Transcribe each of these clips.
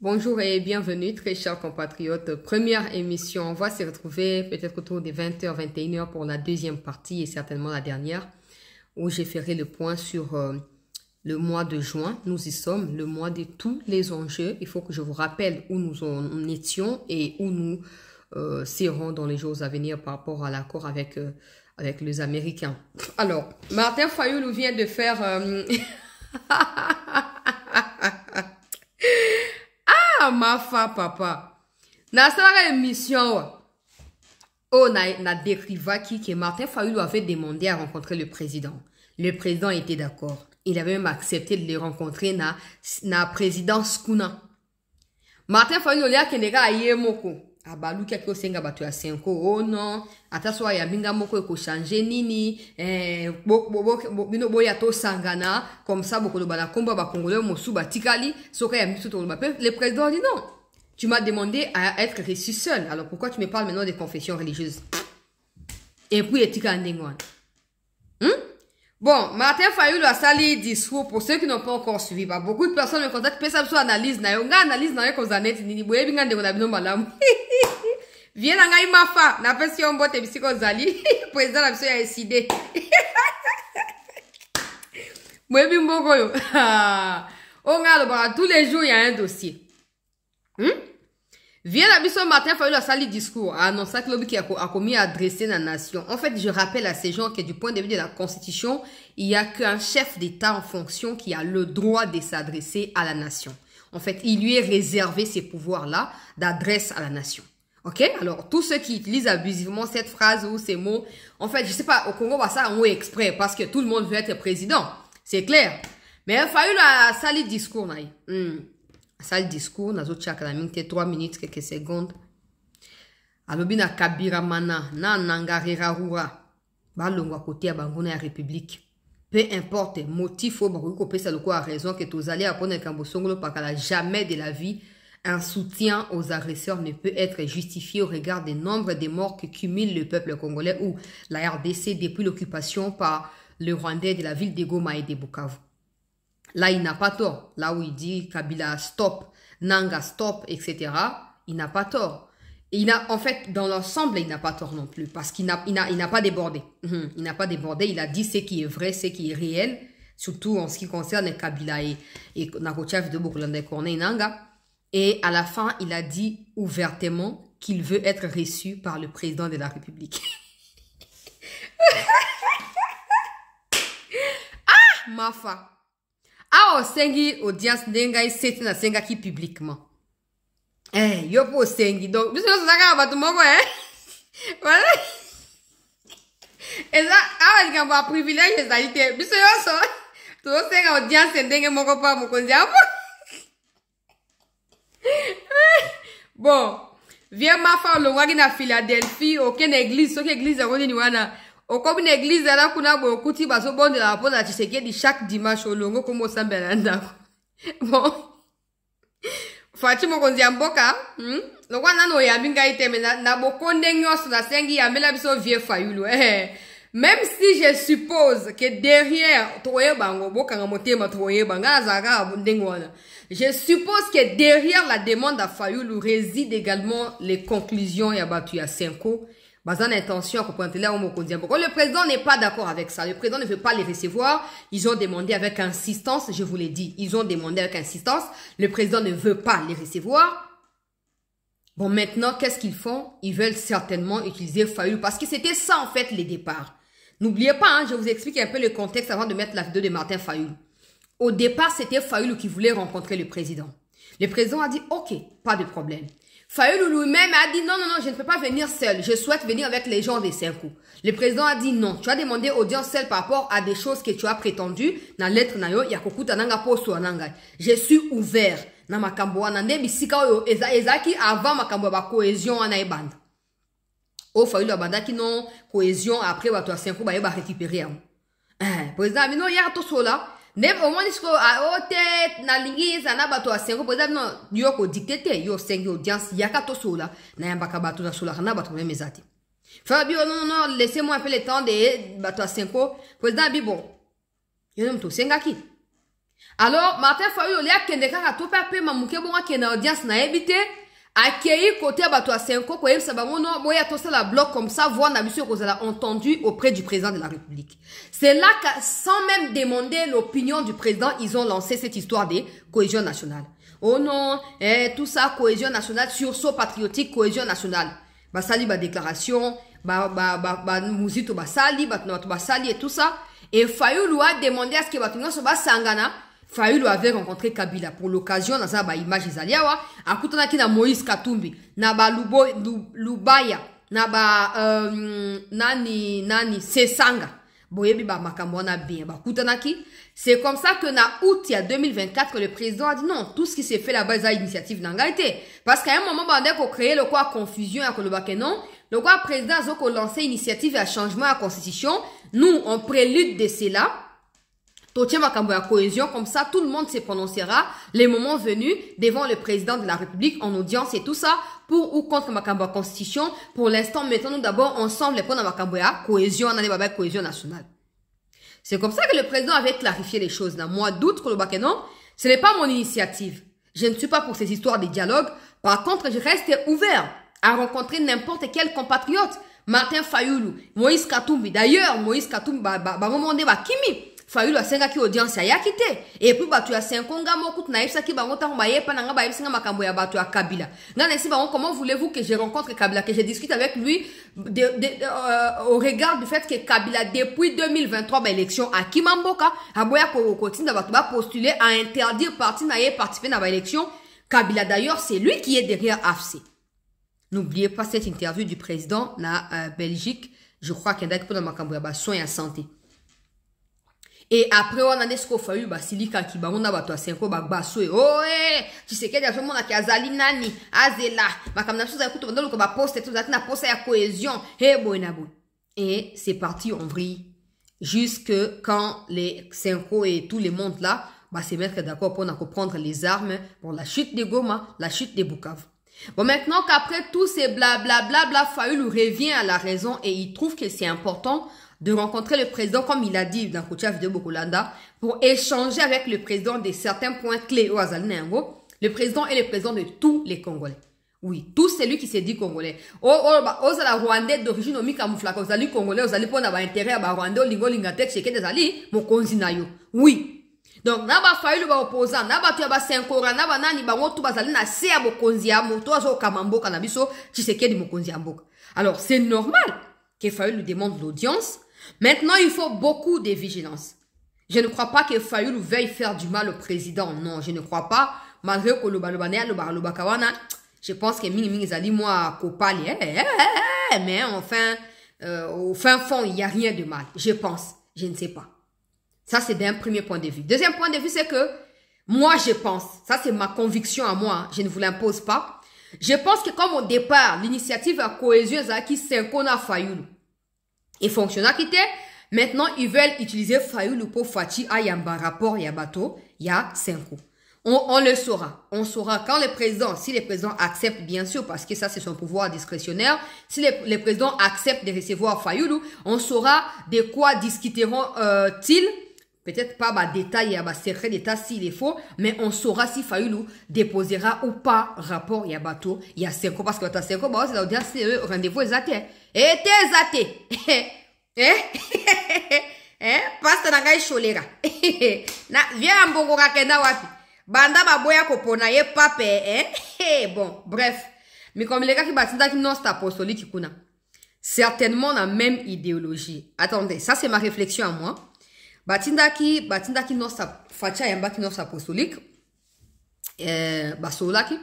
Bonjour et bienvenue, très chers compatriotes. Première émission, on va se retrouver peut-être autour des 20h, 21h pour la deuxième partie et certainement la dernière, où je ferai le point sur le mois de juin. Nous y sommes, le mois de tous les enjeux. Il faut que je vous rappelle où nous en étions et où nous serons dans les jours à venir par rapport à l'accord avec les Américains. Alors, Martin Fayulu vient de faire... ma fa papa na sala émission na décriva que Martin Fayulu avait demandé à rencontrer le président était d'accord, il avait même accepté de le rencontrer na présidence kuna. Martin Fayulu ya kenega aye moko abalu kia ko senga batu ya 5 oh non ataswa ya minga moko ko changer nini bino boya to sangana comme ça boko bana komba ba congolais mosu batikali soka ya misu to le président dit non, tu m'as demandé à être reçu seul, alors pourquoi tu me parles maintenant des confessions religieuses? Et puis etika ndengwan. Bon, Martin Fayulu a sali discours pour ceux qui n'ont pas encore suivi. Bah, beaucoup de personnes me contactent, mais ça analyse na yo, analyse na yo ko zanet ni boye binga ndeko na bino malamu. Viens na ngai mafa, na pesi on bote bisiko zali, président la biso ya décidé. Boye bimboko yo. On regarde bah tous les jours il y a un dossier. Vient la biso Martin Fayulu a sali discours, a annoncé que l'objet a commis à adresser la nation. En fait, je rappelle à ces gens que du point de vue de la Constitution, il n'y a qu'un chef d'État en fonction qui a le droit de s'adresser à la nation. En fait, il lui est réservé ces pouvoirs-là d'adresse à la nation. Ok? Alors, tous ceux qui utilisent abusivement cette phrase ou ces mots, en fait, je sais pas, au Congo, ça en est exprès parce que tout le monde veut être président. C'est clair. Mais Fayulu a sali discours, sali discours, nazo tchaka la minute 3 minutes quelques secondes. Alobi na kabira mana na nangarira rura balongwa côté ya bangona ya république. Peu importe motif au bako ko pesa loko a raison que tous allez apprendre kambo songolo pakala, jamais de la vie un soutien aux agresseurs ne peut être justifié au regard des nombres de morts que cumule le peuple congolais ou la RDC depuis l'occupation par le Rwandais de la ville de Goma et de Bukavu. Là, il n'a pas tort. Là où il dit Kabila stop, Nanga stop, etc., il n'a pas tort. En fait, dans l'ensemble, il n'a pas tort non plus, parce qu'il n'a pas débordé. Il n'a pas débordé, il a dit ce qui est vrai, ce qui est réel, surtout en ce qui concerne Kabila et Nakochav de Bokulanda et Corneille Nanga. Et à la fin, il a dit ouvertement qu'il veut être reçu par le président de la République. Ah, Mafa! Ah, sengi audience dengai seti na senga ki publiquement. Yo po sengi donc biso saka batu moko Voilà. Et là, ah il y a un privilège d'alité. Biso yo so. To senga audience ndenge moko pa moko njapo. Bon, viens ma fa lo wagi na Philadelphie, aucune église, aucune église ngoni ni wana. Au comme une église là kuna bo kuti baso bon de la pose à Tshisekedi chaque dimanche au longo comme sambelanda. Bon. Fatima konzi amboka, lokwa nano ya binga iteme na bokonde nyos na sengi ya mela biso vie Fayulu. Même si je suppose que derrière toye bango boka ngamotema toye banga zaka abundengwana. Je suppose que derrière la demande à Fayulu réside également les conclusions ya batu ya Senko. Bazan intention à comprendre là le président n'est pas d'accord avec ça. Le président ne veut pas les recevoir. Ils ont demandé avec insistance, je vous l'ai dit, ils ont demandé avec insistance. Le président ne veut pas les recevoir. Bon, maintenant, qu'est-ce qu'ils font? Ils veulent certainement utiliser Fayulu parce que c'était ça en fait les départs. N'oubliez pas, je vous explique un peu le contexte avant de mettre la vidéo de Martin Fayulu. Au départ, c'était Fayulu qui voulait rencontrer le président. Le président a dit, ok, pas de problème. Fayulu lui-même a dit non, je ne peux pas venir seul. Je souhaite venir avec les gens des Senko. Le président a dit non. Tu as demandé audience seule par rapport à des choses que tu as prétendues. Dans la lettre, je suis ouvert. Na makambo wana nde bisika oyo ezaki avant makambo ba cohésion ana ebanda. O Fayulu abandaki non cohésion après bato ya Senko ba récupérer. Président bino ya to sola. Neb au moins isko a ote na lingiza na bato a Senko président non yoko dictateur yo sengi audience yaka to sola na yambaka bato na sola na bato même ezati. Fabio non laissez-moi un peu le temps de bato a Senko président bi bon. Yo nem to sengaki. Alors, Martin Fayulu, il y a quelqu'un qui a tout papé, ma mouké, bon, qui est en audience, n'a évité, accueilli côté bateau à 5 ans, quoi, ça va, non, moi, il y a tout ça, la bloc comme ça, voir, n'a monsieur, qu'on a entendu auprès du président de la République. C'est là que, sans même demander l'opinion du président, ils ont lancé cette histoire de cohésion nationale. Oh non, tout ça, cohésion nationale, sursaut patriotique, cohésion nationale. Bah, sali, bah, déclaration, mouzito, bah, sali, bah, sali, et tout ça. Et Fayulu a demandé à ce que, bah, tout le monde se bat sangana. Fayulu avait rencontré Kabila pour l'occasion dans sa image izaliawa akutana ki na Moïse Katumbi na ba Lubaya na ba nani Sesanga boyebi ba makambo na bien ba kutana ki c'est comme ça que na août il y a 2024 que le président a dit non tout ce qui s'est fait là-bas c'est initiative n'engagé parce qu'à un moment bandé ko créer le quoi confusion à ko le non le quoi président a ko lancé initiative à changement à constitution nous on prélude de cela. Totiens makambo ya cohésion, comme ça, tout le monde se prononcera les moments venus devant le président de la République en audience et tout ça, pour ou contre makambo ya constitution. Pour l'instant, mettons-nous d'abord ensemble les points de makambo ya cohésion, on a des cohésion nationale. C'est comme ça que le président avait clarifié les choses. Dans le mois d'août, non, ce n'est pas mon initiative. Je ne suis pas pour ces histoires de dialogue. Par contre, je reste ouvert à rencontrer n'importe quel compatriote. Martin Fayulu, Moïse Katumbi. D'ailleurs, Moïse Katumbi, Kimi. Fayulu a 5 audience ya quitté et puis batu ya 5 nga moko na yebisa ki bango tango baye pa nga bayebisa makambo ya batu ya Kabila ngana si bango comment voulez-vous que je rencontre Kabila que je discute avec lui au regard du fait que Kabila depuis 2023 ba élection à Kimamboka aboya ko kotinda batu ba postuler à interdire parti na ye participer na ba élection Kabila d'ailleurs c'est lui qui est derrière AFC. N'oubliez pas cette interview du président na Belgique, je crois qu'il y a pour makambo ya ba soins et santé. Et après, on a des scos faillu, bah, silika qui, bah, on a battu à 5 ans, bah, bassoué. Oh, tu sais qu'il y a des gens qui a zali nani, azela, bah, comme n'a pas écouté, on a posté, tout ça, on a posté à cohésion, et c'est parti en vrille. Jusque quand les 5 ans et tout le monde là, bah, se mettre d'accord pour prendre les armes pour la chute de Goma, la chute de Bukavu. Bon, maintenant qu'après tout ces blablabla, Fayulu revient à la raison et il trouve que c'est important de rencontrer le président, comme il a dit dans Koutia Vidéo Bokolanda, pour échanger avec le président de certains points clés au Azalnengo. Le président est le président de tous les Congolais. Oui, tout celui qui s'est dit Congolais. Aux la Rwandais d'origine, au Mikamouflaka, aux alliés Congolais, aux alliés pour avoir intérêt à Rwandais, au Lingo Lingatek, chez des alliés, mon konzinayo. Oui. Donc, naba Fayulu ba opposant, naba tuya ba senkora, naba nani ba wotu bazali na sea bo konzia, moto azo kamamboka na biso, Tshisekedi mo konzia mboka. Alors, c'est normal que Fayulu lui demande l'audience. Maintenant, il faut beaucoup de vigilance. Je ne crois pas que Fayulu veuille faire du mal au président. Non, je ne crois pas. Malgré que je pense que Mingi Zali, moi, Kopali, mais enfin, au fin fond, il n'y a rien de mal. Je pense. Je ne sais pas. Ça, c'est d'un premier point de vue. Deuxième point de vue, c'est que moi, je pense. Ça, c'est ma conviction à moi. Je ne vous l'impose pas. Je pense que comme au départ, l'initiative à cohésion, qui s'incona Fayulu. Et fonctionnaire qui était, maintenant ils veulent utiliser Fayulu pour Fachi à Yamba rapport Yabato, il y a 5 ans. On le saura. On saura quand le président, si le président accepte, bien sûr, parce que ça c'est son pouvoir discrétionnaire, si le président accepte de recevoir Fayulu, on saura de quoi discuteront-ils. Peut-être pas détail, secret d'état s'il est faux, mais on saura si Fayulu déposera ou pas rapport Yabato il y a 5 ans. Parce que 5 ans, c'est l'audience, c'est rendez-vous exact. Et t'es Pastor Nagai Cholera. Na, viens mbongo kakenda wapi. Banda baboya kopona ye pape, bon, bref. Mais comme les gars qui batinda qui non c'est apostolique kuna. Certainement la même idéologie. Attendez, ça c'est ma réflexion à moi. Batinda qui non c'est facha yamba qui non c'est apostolique. Basolaki.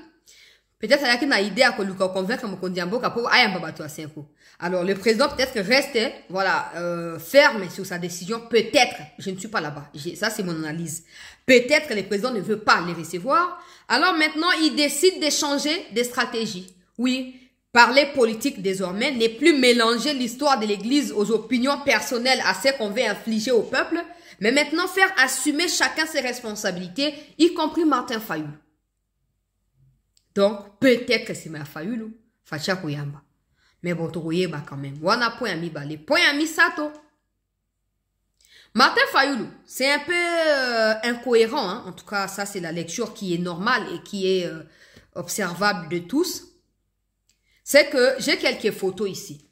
Peut-être qu'il y a une idée à convaincre mon Kondiambo pour ayamba bato à 5 ans. Alors, le président peut-être reste, voilà, ferme sur sa décision. Peut-être, je ne suis pas là-bas. Ça, c'est mon analyse. Peut-être que le président ne veut pas les recevoir. Alors maintenant, il décide de changer de stratégie. Oui, parler politique désormais, ne plus mélanger l'histoire de l'Église aux opinions personnelles à ce qu'on veut infliger au peuple, mais maintenant faire assumer chacun ses responsabilités, y compris Martin Fayulu. Donc, peut-être que c'est ma Fayulu, Facha Kouyamba. Mais bon, tu bah quand même. Wana point ami ba, les points ami sato. Martin Fayoulou, c'est un peu incohérent, hein. En tout cas, ça c'est la lecture qui est normale et qui est observable de tous. C'est que j'ai quelques photos ici.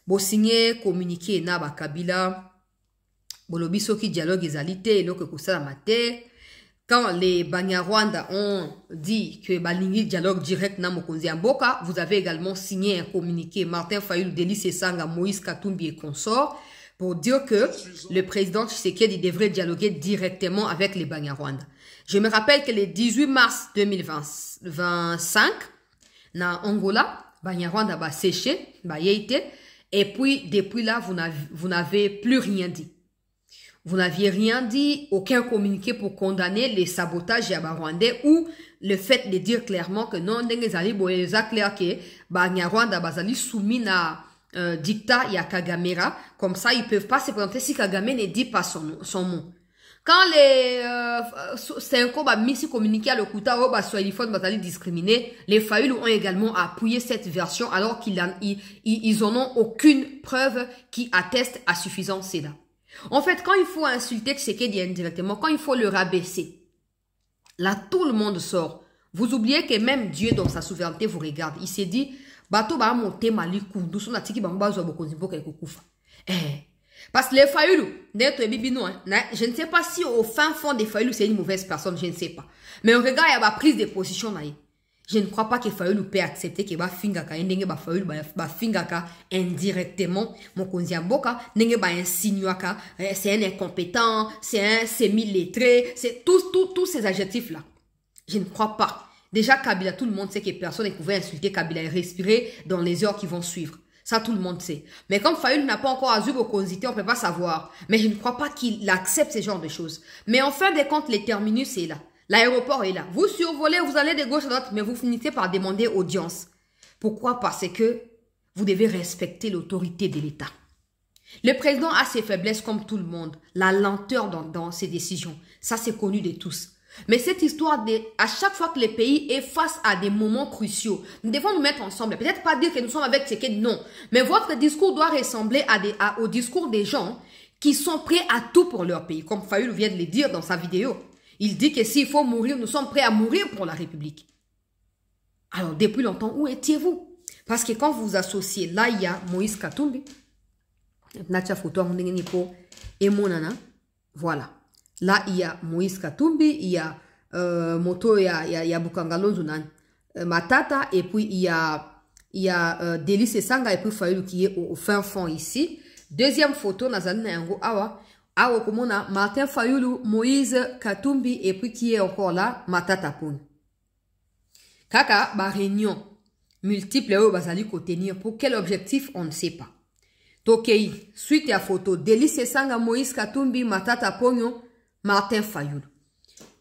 Bon, signé, communiqué, Naba Kabila, Bolobiso qui dialogue égalité, et l'autre que ça matin. Quand les Banyarwanda ont dit que Balingi dialogue direct na Mokonzi Mboka, vous avez également signé un communiqué, Martin Fayoulou, Délice Sanga, Moïse Katumbi et consorts, pour dire que le président Tshisekedi devrait dialoguer directement avec les Banyarwanda. Je me rappelle que le 18 mars 2025, na Angola, Banyarwanda va sécher, va yéité, et puis depuis là, vous n'avez plus rien dit. Vous n'aviez rien dit, aucun communiqué pour condamner les sabotages rwandais ou le fait de dire clairement que non, clair que Banyarwanda bazali soumis na dictat ya Kagamera, comme ça ils peuvent pas se présenter si Kagame ne dit pas son mot. Quand les c'est un combat mis communiqué à l'Okuta ou Swahilifone bazali discriminé, les Fayoulou ont également appuyé cette version alors qu'ils en ont aucune preuve qui atteste à suffisance cela. En fait, quand il faut insulter Tshisekedi indirectement, quand il faut le rabaisser, là, tout le monde sort. Vous oubliez que même Dieu, dans sa souveraineté, vous regarde. Il s'est dit, bato ba monte mali kundu, son atiki bamba zo bokonzimbo ke kukufa. Parce que les Fayoulou, je ne sais pas si au fin fond des Fayoulou, c'est une mauvaise personne, je ne sais pas. Mais on regarde, il y a la prise de position là. Je ne crois pas que Fayoulou peut accepter que ba fingaka ndenge ba Fayoulou ba fingaka indirectement Mokonzi Mboka ndenge ba insinuaka c'est un incompétent, c'est un semi-lettré, c'est tous ces adjectifs là. Je ne crois pas. Déjà Kabila, tout le monde sait que personne ne pouvait insulter Kabila et respirer dans les heures qui vont suivre. Ça tout le monde sait. Mais comme Fayoulou n'a pas encore azur Mokonzi, on peut pas savoir. Mais je ne crois pas qu'il accepte ce genre de choses. Mais en fin de compte, les terminus est là. L'aéroport est là. Vous survolez, vous allez de gauche à droite, mais vous finissez par demander audience. Pourquoi? Parce que vous devez respecter l'autorité de l'État. Le président a ses faiblesses comme tout le monde. La lenteur dans ses décisions. Ça, c'est connu de tous. Mais cette histoire, à chaque fois que le pays est face à des moments cruciaux, nous devons nous mettre ensemble. Peut-être pas dire que nous sommes avec ce que non. Mais votre discours doit ressembler au discours des gens qui sont prêts à tout pour leur pays. Comme Fayoulou vient de le dire dans sa vidéo. Il dit que s'il faut mourir, nous sommes prêts à mourir pour la République. Alors, depuis longtemps, où étiez-vous? Parce que quand vous associez, là, il y a Moïse Katumbi. Voilà. Là, il y a Moïse Katumbi, il y a Moto, il y a Bukangalo Zunan, Matata, et puis il y a Délice Sanga, et puis Fayoulou qui est au fin fond ici. Deuxième photo, Nazalina Ngo Awa. Awa komona Martin Fayoulou, Moïse Katumbi et puis qui est encore là, Matata Poun. Kaka, ba réunion multiple ou bazali ko tenir pour quel objectif on ne sait pas. Tokei, suite à photo, Délice Sanga, Moïse Katumbi, Matata Pogno, Martin Fayoulou.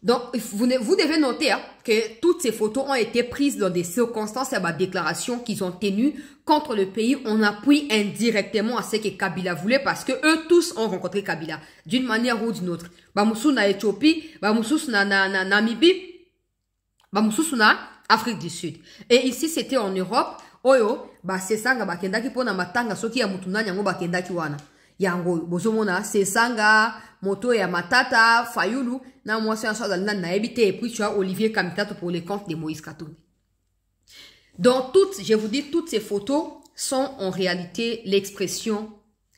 Donc, vous devez noter hein, que toutes ces photos ont été prises dans des circonstances et déclarations qu'ils ont tenues contre le pays. On appuie indirectement à ce que Kabila voulait parce que eux tous ont rencontré Kabila d'une manière ou d'une autre. Bamoussou na Éthiopie, Bamoussou na Namibie, Bamoussou na Afrique du Sud. Et ici, c'était en Europe. Oyo, c'est ça, bakendaki pona matanga soki ya mutuna nyango bakendaki wana. Yango, bozomona, c'est Sanga, Moto et Matata, Fayoulou, na moi c'est un soir dans na habité et puis tu as Olivier Kamitato pour les comptes de Moïse Katumbi. Donc toutes, je vous dis, toutes ces photos sont en réalité l'expression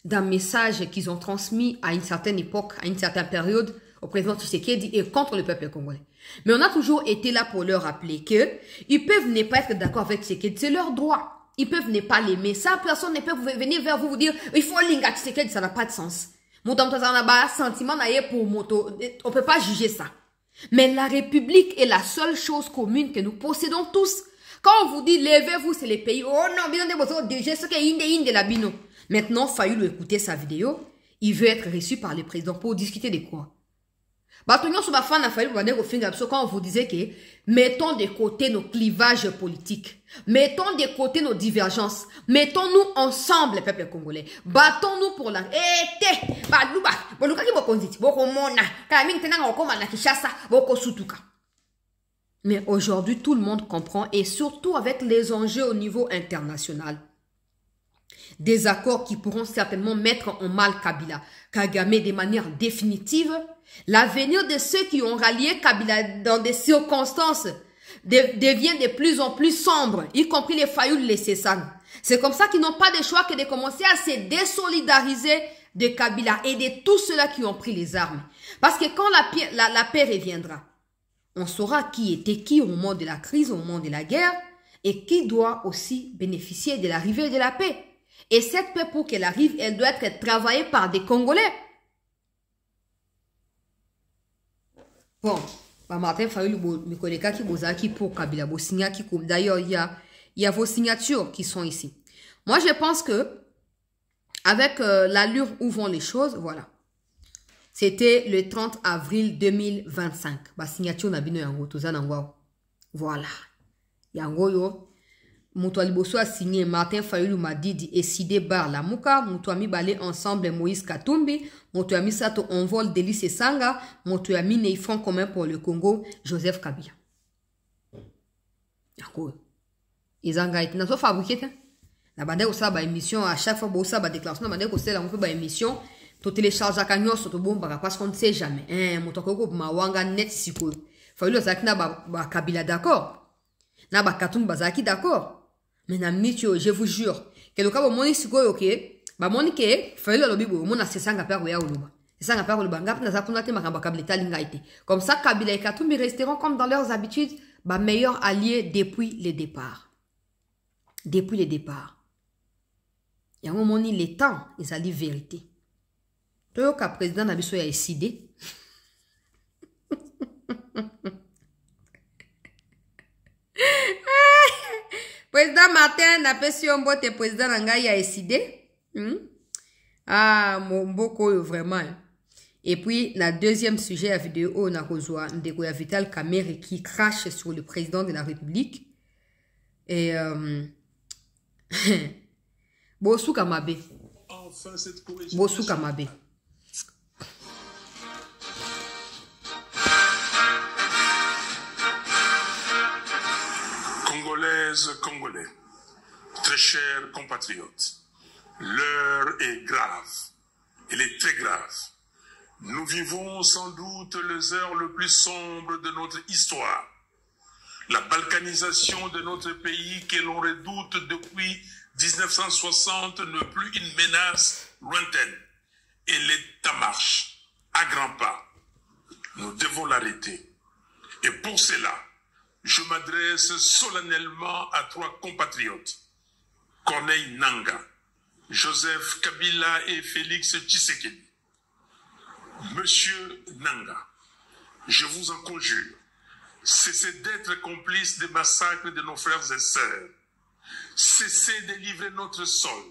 d'un message qu'ils ont transmis à une certaine époque, à une certaine période, au président Tshisekedi et contre le peuple congolais. Mais on a toujours été là pour leur rappeler que ils peuvent ne pas être d'accord avec Tshisekedi, c'est leur droit. Ils peuvent ne pas l'aimer. Ça, personne ne peut venir vers vous dire, il faut linga Tshisekedi, ça n'a pas de sens. Sentiment pour moto. On peut pas juger ça. Mais la République est la seule chose commune que nous possédons tous. Quand on vous dit, levez-vous, c'est les pays. Oh non, bien déjà, ce qu'il y a de la bino. Maintenant, Fayoulou écouter sa vidéo. Il veut être reçu par le président pour discuter de quoi? Quand on vous disait que mettons de côté nos clivages politiques, mettons de côté nos divergences, mettons-nous ensemble, peuple congolais, battons-nous pour la... Mais aujourd'hui, tout le monde comprend, et surtout avec les enjeux au niveau international. Des accords qui pourront certainement mettre en mal Kabila. Kagame de manière définitive. L'avenir de ceux qui ont rallié Kabila dans des circonstances devient de plus en plus sombre, y compris les Fayoul, les Sessang. C'est comme ça qu'ils n'ont pas de choix que de commencer à se désolidariser de Kabila et de tous ceux-là qui ont pris les armes. Parce que quand la paix reviendra, on saura qui était qui au moment de la crise, au moment de la guerre, et qui doit aussi bénéficier de l'arrivée de la paix. Et cette paix, pour qu'elle arrive, elle doit être travaillée par des Congolais. Bon, Martin Fayoul, Mikoleka qui Bozaki pour Kabila, d'ailleurs, il y a vos signatures qui sont ici. Moi, je pense que, avec l'allure où vont les choses, voilà. C'était le 30 avril 2025. Ma signature n'a bino yango, voilà. Yango yo. Moutou Aliboso a signé, Martin Fayoulou m'a dit, et Sidé Bar la Mouka, Moutou Ami Balé ensemble Moïse Katumbi, Moutou Ami Sato Envol Délice Sanga, Moutou Ami Neifron commun pour le Congo, Joseph Kabila. Yango. Ils ont été dans fabriqué. La bande au sa émission, à chaque fois, ça va déclaration, la bande au sa on fait émission. Tu télécharges à cagnon sur ton bon parce qu'on ne sait jamais. Mon toko ma wanga net siko. Fayoulou Zaki na ba Kabila d'accord. Na ba Katumbi bazaki d'accord. Mais je vous jure que le cas où mon siko ok, ba monike Fayoulou lobibo mon asesanga père ya oluba. C'est ça père oluba ngap na zakuna te makamba Kabila talingaite. Comme ça Kabila et Katumbi resteront comme dans leurs habitudes, ba meilleurs alliés depuis le départ. Depuis le départ. Il y a un moment les temps, ils allaient vérité. Toi, le président Nabiso a décidé. Président Martin n'a pas su un botte président Nangaï a décidé. Ah, mon boko, vraiment. Et puis, la deuxième sujet à vidéo, on a rejoint Vital Kamerhe qui crache sur le président de la République. Et, Bossou Kamabe. Bossou Kamabe. Congolaises, Congolais, très chers compatriotes, l'heure est grave. Elle est très grave. Nous vivons sans doute les heures les plus sombres de notre histoire. La balkanisation de notre pays que l'on redoute depuis 1960 n'est plus une menace lointaine. Elle est en marche, à grands pas. Nous devons l'arrêter. Et pour cela, je m'adresse solennellement à trois compatriotes, Corneille Nangaa, Joseph Kabila et Félix Tshisekedi. Monsieur Nangaa, je vous en conjure, cessez d'être complice des massacres de nos frères et sœurs. Cessez de livrer notre sol,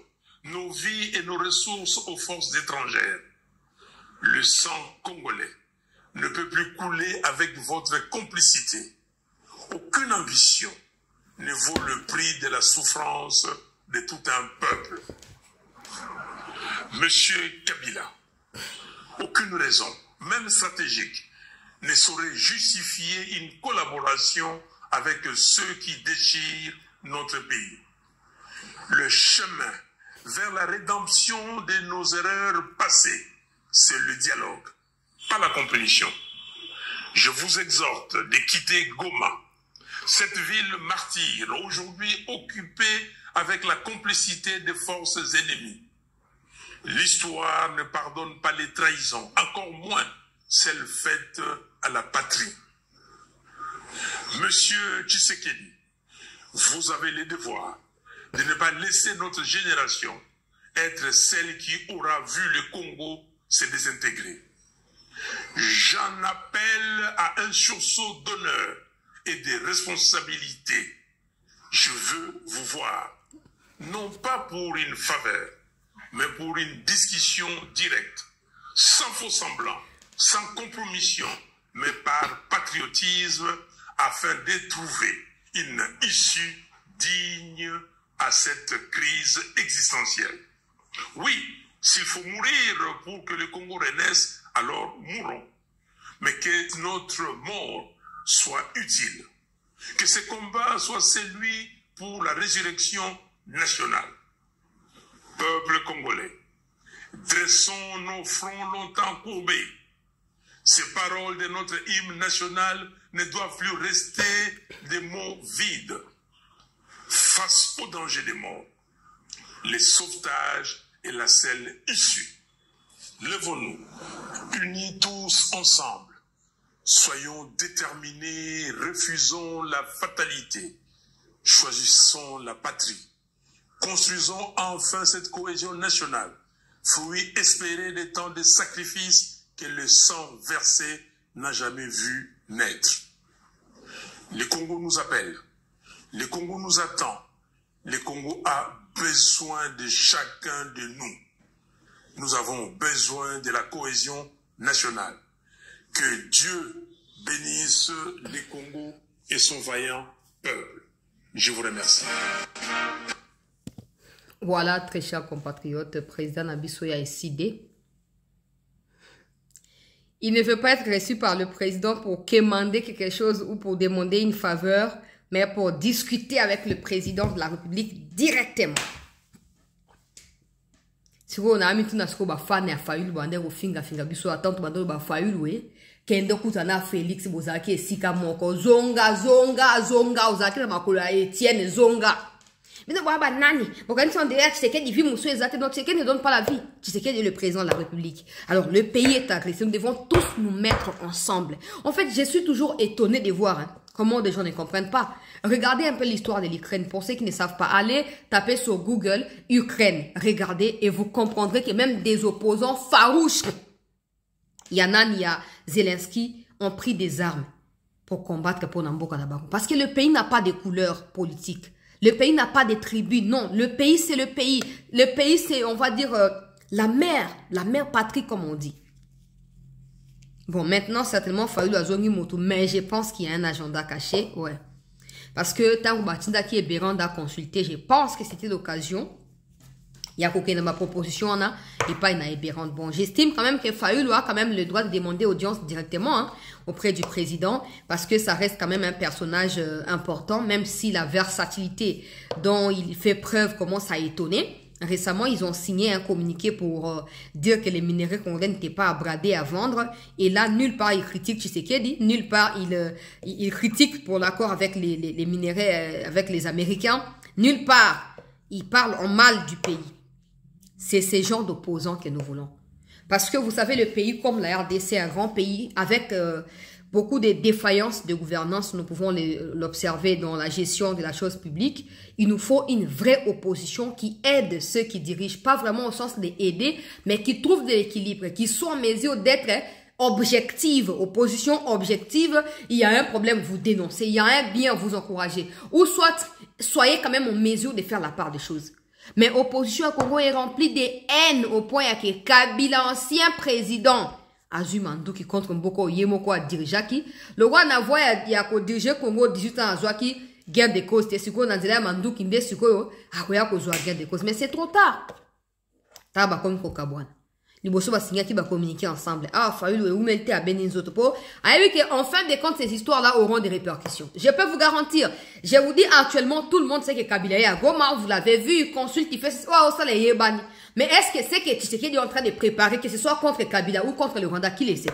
nos vies et nos ressources aux forces étrangères. Le sang congolais ne peut plus couler avec votre complicité. Aucune ambition ne vaut le prix de la souffrance de tout un peuple. Monsieur Kabila, aucune raison, même stratégique, ne saurait justifier une collaboration avec ceux qui déchirent notre pays. Le chemin vers la rédemption de nos erreurs passées, c'est le dialogue, pas la compétition. Je vous exhorte de quitter Goma, cette ville martyre, aujourd'hui occupée avec la complicité des forces ennemies. L'histoire ne pardonne pas les trahisons, encore moins celles faites à la patrie. Monsieur Tshisekedi, vous avez le devoir de ne pas laisser notre génération être celle qui aura vu le Congo se désintégrer. J'en appelle à un sursaut d'honneur et de responsabilité. Je veux vous voir, non pas pour une faveur, mais pour une discussion directe, sans faux semblant, sans compromission, mais par patriotisme, afin de trouver une issue digne à cette crise existentielle. Oui, s'il faut mourir pour que le Congo renaisse, alors mourons. Mais que notre mort soit utile. Que ce combat soit celui pour la résurrection nationale. Peuple congolais, dressons nos fronts longtemps courbés. Ces paroles de notre hymne national ne doivent plus rester des mots vides. Face au danger des morts, les sauvetages et la seule issue. Levons-nous, unis tous ensemble. Soyons déterminés, refusons la fatalité. Choisissons la patrie. Construisons enfin cette cohésion nationale, fruit espéré des temps de sacrifice que le sang versé n'a jamais vu naître. Le Congo nous appelle, le Congo nous attend, le Congo a besoin de chacun de nous. Nous avons besoin de la cohésion nationale. Que Dieu bénisse le Congo et son vaillant peuple. Je vous remercie. Voilà, très chers compatriotes, président Nabisoya est décidé. Il ne veut pas être reçu par le président pour quémander quelque chose ou pour demander une faveur, mais pour discuter avec le président de la République directement. Si on a mis tout dans ce qu'on a fait, on a failli le au finga biso attendre bando ba failli louer. Kende kutana Félix Bozaki et Sika Moko zonga ozaki na makula Etienne zonga. Mais non, bah, nani. Quand ils sont derrière, Tshisekedi vit Moussou exact. Donc, Tshisekedi ne donne pas la vie. Tshisekedi est le président de la République. Alors, le pays est agressé. Nous devons tous nous mettre ensemble. En fait, je suis toujours étonné de voir comment des gens ne comprennent pas. Regardez un peu l'histoire de l'Ukraine. Pour ceux qui ne savent pas, allez taper sur Google Ukraine. Regardez et vous comprendrez que même des opposants farouches, Yanan, il y a Zelensky, ont pris des armes pour combattre pour Namboka Nabago. Parce que le pays n'a pas de couleur politique. Le pays n'a pas de tribus, non. Le pays, c'est le pays. Le pays, c'est, on va dire, la mère patrie, comme on dit. Bon, maintenant, certainement, Fayulu Azongi Moto, mais je pense qu'il y a un agenda caché, ouais. Parce que, tant que Batinda qui est Béranda a consulté, je pense que c'était l'occasion. Il y a qu'aucune de ma proposition, on a, et pas une aberrante. Bon, j'estime quand même que Fayulu a quand même le droit de demander audience directement, auprès du président, parce que ça reste quand même un personnage important, même si la versatilité dont il fait preuve commence à étonner. Récemment, ils ont signé un communiqué pour dire que les minerais congolais n'étaient pas à brader, à vendre. Et là, nulle part, il critique Tshisekedi, nulle part, il critique pour l'accord avec les minerais, avec les Américains. Nulle part, il parle en mal du pays. C'est ces genres d'opposants que nous voulons. Parce que vous savez, le pays comme la RDC, un grand pays avec beaucoup de défaillances de gouvernance, nous pouvons l'observer dans la gestion de la chose publique. Il nous faut une vraie opposition qui aide ceux qui dirigent, pas vraiment au sens d'aider, mais qui trouve de l'équilibre, qui sont en mesure d'être objective, opposition objective. Il y a un problème, vous dénoncez. Il y a un bien, vous encouragez. Ou soit, soyez quand même en mesure de faire la part des choses. Mais l'opposition au Congo est remplie de haine au point que Kabila, ancien président, Azumando qui contre beaucoup Yemoko a dirigé qui, le roi n'a voix il y a qu'au diriger Congo 18 ans à Zouaki, guerre des causes, c'est ce qu'on a dit là, Mandou qui n'est ce qu'on a qu'au guerre des causes, mais c'est trop tard. Taba comme Kokabouane. Les bossons va signer qui va communiquer ensemble. Ah, Fayulu et Oumelte à Beninzotopo. Ah oui, en fin de compte, ces histoires-là auront des répercussions. Je peux vous garantir. Je vous dis actuellement, tout le monde sait que Kabila est à Goma. Vous l'avez vu, il consulte, il fait oh, ça les yébani. Mais est-ce que c'est que Tshisekedi est en train de préparer, que ce soit contre Kabila ou contre le Rwanda, qui le sait?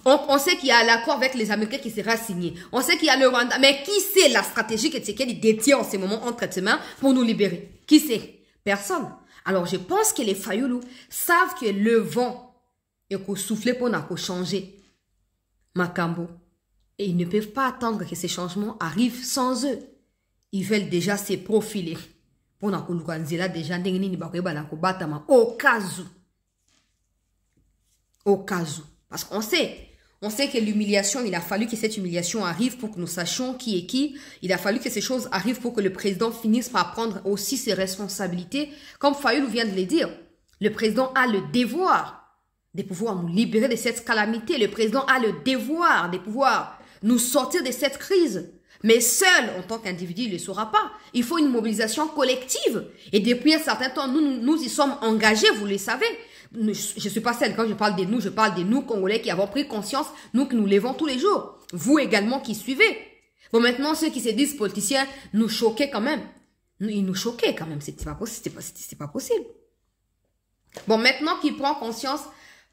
On sait qu'il y a l'accord avec les Américains qui sera signé. On sait qu'il y a le Rwanda. Mais qui sait la stratégie que Tshisekedi détient en ce moment entre ses mains pour nous libérer? Qui sait? Personne. Alors, je pense que les Fayulu savent que le vent est qu'au souffler pour changer Makambo. Et ils ne peuvent pas attendre que ces changements arrivent sans eux. Ils veulent déjà se profiler. Pour déjà au cas où. Au cas où. Parce qu'on sait. On sait que l'humiliation, il a fallu que cette humiliation arrive pour que nous sachions qui est qui. Il a fallu que ces choses arrivent pour que le président finisse par prendre aussi ses responsabilités. Comme Fayulu vient de le dire, le président a le devoir de pouvoir nous libérer de cette calamité. Le président a le devoir de pouvoir nous sortir de cette crise. Mais seul, en tant qu'individu, il ne le saura pas. Il faut une mobilisation collective. Et depuis un certain temps, nous y sommes engagés, vous le savez. Je ne suis pas seule. Quand je parle de nous, Congolais, qui avons pris conscience, nous qui nous levons tous les jours. Vous également qui suivez. Bon, maintenant, ceux qui se disent politiciens, nous choquez quand même. Il nous choquait quand même. C'était pas possible. Bon, maintenant qu'il prend conscience,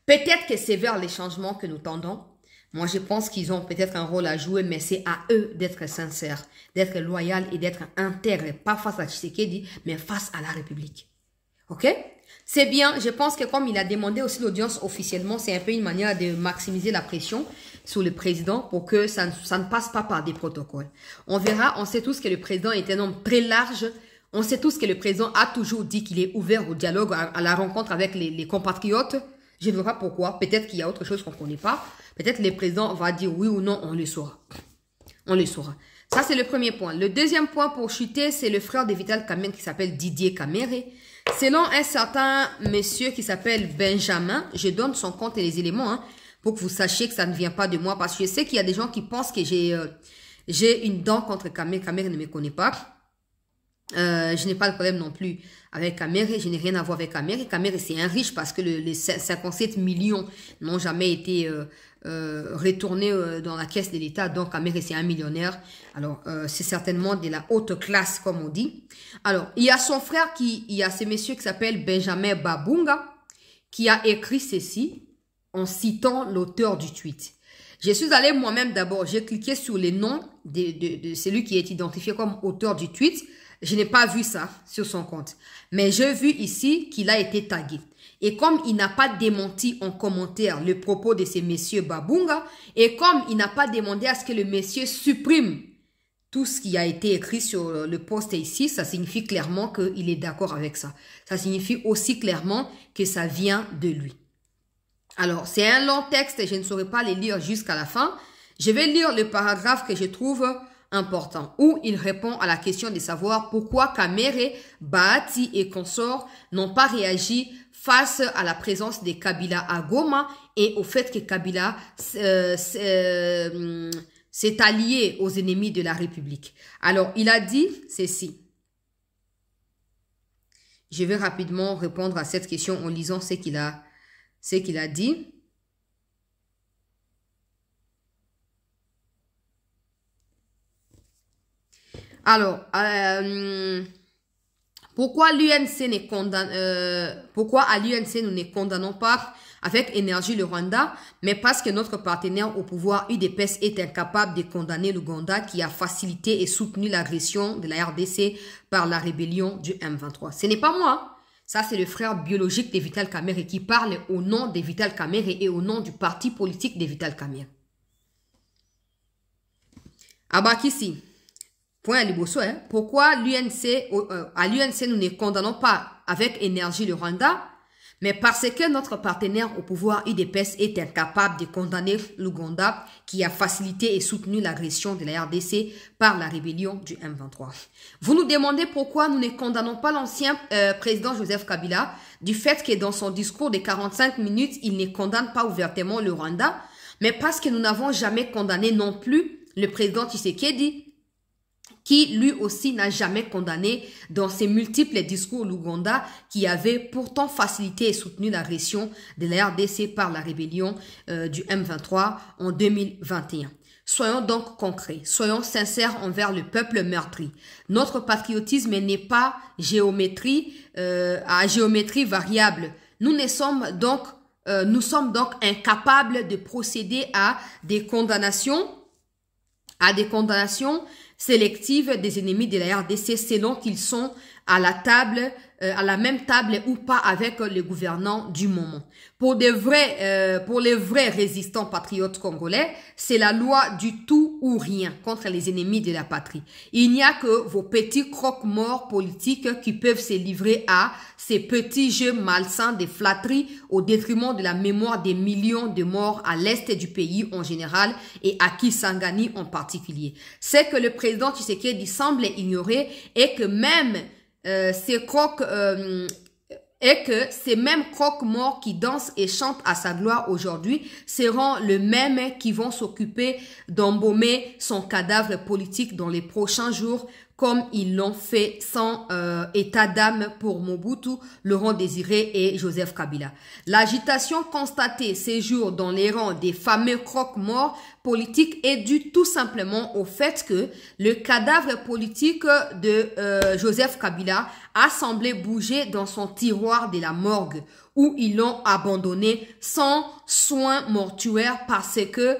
peut-être que c'est vers les changements que nous tendons. Moi, je pense qu'ils ont peut-être un rôle à jouer, mais c'est à eux d'être sincères, d'être loyaux et d'être intègres, pas face à Tshisekedi, mais face à la République. Ok? C'est bien, je pense que comme il a demandé aussi l'audience officiellement, c'est un peu une manière de maximiser la pression sur le président pour que ça ne passe pas par des protocoles. On verra, on sait tous que le président est un homme très large. On sait tous que le président a toujours dit qu'il est ouvert au dialogue, à la rencontre avec les compatriotes. Je ne sais pas pourquoi. Peut-être qu'il y a autre chose qu'on ne connaît pas. Peut-être le président va dire oui ou non, on le saura. On le saura. Ça, c'est le premier point. Le deuxième point pour chuter, c'est le frère de Vital Kamerhe qui s'appelle Didier Kamerhe. Selon un certain monsieur qui s'appelle Benjamin, je donne son compte et les éléments hein, pour que vous sachiez que ça ne vient pas de moi. Parce que je sais qu'il y a des gens qui pensent que j'ai une dent contre Kamerhe. Kamerhe ne me connaît pas. Je n'ai pas de problème non plus avec Kamerhe, je n'ai rien à voir avec Kamerhe. Kamerhe, c'est un riche parce que les 57 millions n'ont jamais été retournés dans la caisse de l'État. Donc, Kamerhe, c'est un millionnaire. Alors, c'est certainement de la haute classe, comme on dit. Alors, il y a son frère, il y a ce monsieur qui s'appelle Benjamin Babunga, qui a écrit ceci en citant l'auteur du tweet. Je suis allé moi-même d'abord, j'ai cliqué sur les noms de celui qui est identifié comme auteur du tweet. Je n'ai pas vu ça sur son compte. Mais j'ai vu ici qu'il a été tagué. Et comme il n'a pas démenti en commentaire le propos de ces messieurs Babunga, et comme il n'a pas demandé à ce que le monsieur supprime tout ce qui a été écrit sur le post ici, ça signifie clairement qu'il est d'accord avec ça. Ça signifie aussi clairement que ça vient de lui. Alors, c'est un long texte et je ne saurais pas les lire jusqu'à la fin. Je vais lire le paragraphe que je trouve important, où il répond à la question de savoir pourquoi Kamerhe, Bahati et consorts n'ont pas réagi face à la présence de Kabila à Goma et au fait que Kabila s'est allié aux ennemis de la République. Alors, il a dit ceci. Je vais rapidement répondre à cette question en lisant ce qu'il a dit. Alors, pourquoi l'UNC pourquoi à l'UNC nous ne condamnons pas avec énergie le Rwanda, mais parce que notre partenaire au pouvoir UDPS est incapable de condamner l'Ouganda qui a facilité et soutenu l'agression de la RDC par la rébellion du M23. Ce n'est pas moi. Ça, c'est le frère biologique de Vital Kamerhe qui parle au nom de Vital Kamerhe et au nom du parti politique de Vital Kamerhe. Abakissi. Point à Liboso, hein. Pourquoi à l'UNC, nous ne condamnons pas avec énergie le Rwanda, mais parce que notre partenaire au pouvoir UDPS est incapable de condamner l'Ouganda qui a facilité et soutenu l'agression de la RDC par la rébellion du M23. Vous nous demandez pourquoi nous ne condamnons pas l'ancien président Joseph Kabila du fait que dans son discours de 45 minutes, il ne condamne pas ouvertement le Rwanda, mais parce que nous n'avons jamais condamné non plus le président Tshisekedi, qui lui aussi n'a jamais condamné dans ses multiples discours l'Ouganda qui avait pourtant facilité et soutenu l'agression de la RDC par la rébellion du M23 en 2021. Soyons donc concrets, soyons sincères envers le peuple meurtri. Notre patriotisme n'est pas à géométrie variable. Nous sommes donc incapables de procéder à des condamnations sélectives des ennemis de la RDC selon qu'ils sont à la même table ou pas avec les gouvernants du moment. Pour les vrais résistants patriotes congolais, c'est la loi du tout ou rien contre les ennemis de la patrie. Il n'y a que vos petits croque-morts politiques qui peuvent se livrer à ces petits jeux malsains de flatterie au détriment de la mémoire des millions de morts à l'est du pays en général et à Kisangani en particulier. C'est que le président Tshisekedi semble ignorer et que même ces croque et que ces mêmes croque-morts qui dansent et chantent à sa gloire aujourd'hui seront les mêmes qui vont s'occuper d'embaumer son cadavre politique dans les prochains jours, comme ils l'ont fait sans état d'âme pour Mobutu, Laurent Désiré et Joseph Kabila. L'agitation constatée ces jours dans les rangs des fameux croque-morts politiques est due tout simplement au fait que le cadavre politique de Joseph Kabila a semblé bouger dans son tiroir de la morgue, où ils l'ont abandonné sans soins mortuaires parce que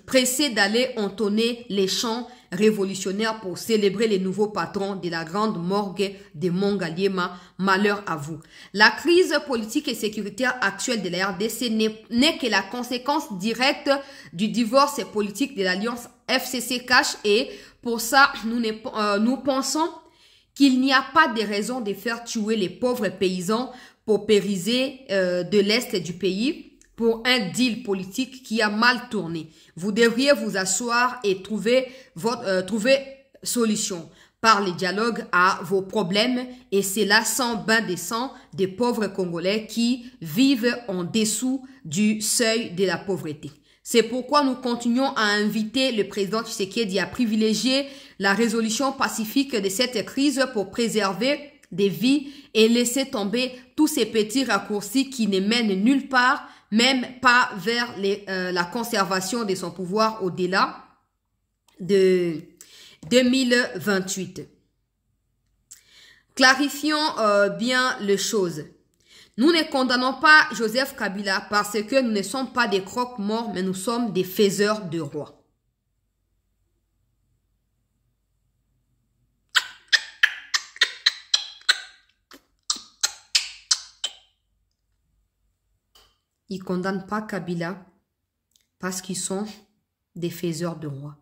pressés d'aller entonner les chants révolutionnaires pour célébrer les nouveaux patrons de la grande morgue de Mongaliema. Malheur à vous. La crise politique et sécuritaire actuelle de la RDC n'est que la conséquence directe du divorce politique de l'alliance FCC-Cash, et pour ça, nous pensons qu'il n'y a pas de raison de faire tuer les pauvres paysans paupérisés de l'Est du pays pour un deal politique qui a mal tourné. Vous devriez vous asseoir et trouver solution par le dialogue à vos problèmes, et c'est là sans bain de sang des pauvres Congolais qui vivent en dessous du seuil de la pauvreté. C'est pourquoi nous continuons à inviter le président Tshisekedi à privilégier la résolution pacifique de cette crise pour préserver des vies et laisser tomber tous ces petits raccourcis qui ne mènent nulle part, même pas vers la conservation de son pouvoir au-delà de 2028. Clarifions bien les choses. Nous ne condamnons pas Joseph Kabila parce que nous ne sommes pas des croque-morts, mais nous sommes des faiseurs de rois. Ils ne condamnent pas Kabila parce qu'ils sont des faiseurs de rois.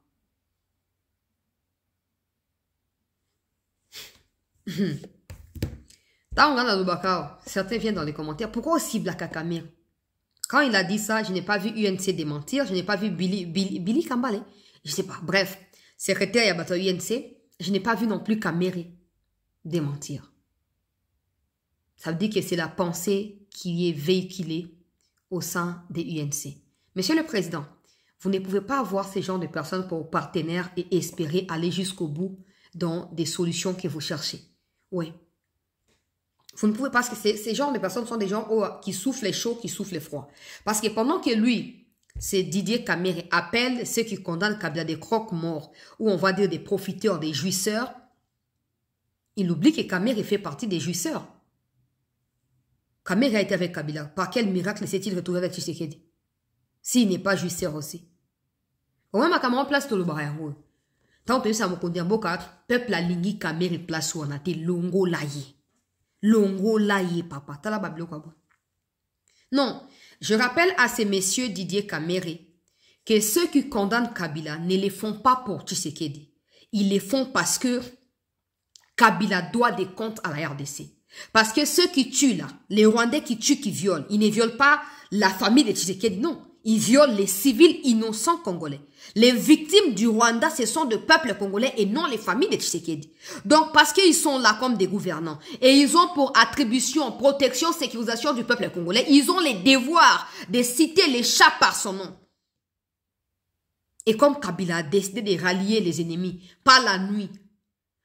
Certains viennent dans les commentaires. Pourquoi aussi Black Kakamir? Quand il a dit ça, je n'ai pas vu UNC démentir. Je n'ai pas vu Billy Kambale. Je ne sais pas. Bref, secrétaire Yabata UNC. Je n'ai pas vu non plus Kamere démentir. Ça veut dire que c'est la pensée qui est véhiculée au sein des UNC. Monsieur le Président, vous ne pouvez pas avoir ce genre de personnes pour partenaires et espérer aller jusqu'au bout dans des solutions que vous cherchez. Oui. Vous ne pouvez pas, parce que ces genres de personnes sont des gens qui soufflent chaud, qui soufflent froid. Parce que pendant que lui, c'est Didier Kamere, appelle ceux qui condamnent Kabila des croque-morts, ou on va dire des profiteurs, des jouisseurs, il oublie que Kamere fait partie des jouisseurs. Kamere a été avec Kabila. Par quel miracle s'est-il retrouvé avec Tshisekedi? S'il n'est pas jouisseur aussi. Au moins, ma caméra place tout le barrière. Tant que ça me condamne beaucoup, peuple a lingi Kamere place où on a été longo laïe. Longo laïe, papa. T'as la bablo quoi? Non. Je rappelle à ces messieurs Didier Kamere que ceux qui condamnent Kabila ne les font pas pour Tshisekedi. Ils les font parce que Kabila doit des comptes à la RDC. Parce que ceux qui tuent là, les Rwandais qui tuent, qui violent, ils ne violent pas la famille de Tshisekedi, non. Ils violent les civils innocents congolais. Les victimes du Rwanda, ce sont des peuples congolais et non les familles de Tshisekedi. Donc, parce qu'ils sont là comme des gouvernants et ils ont pour attribution, protection, sécurisation du peuple congolais, ils ont les devoirs de citer les chats par son nom. Et comme Kabila a décidé de rallier les ennemis, pas la nuit,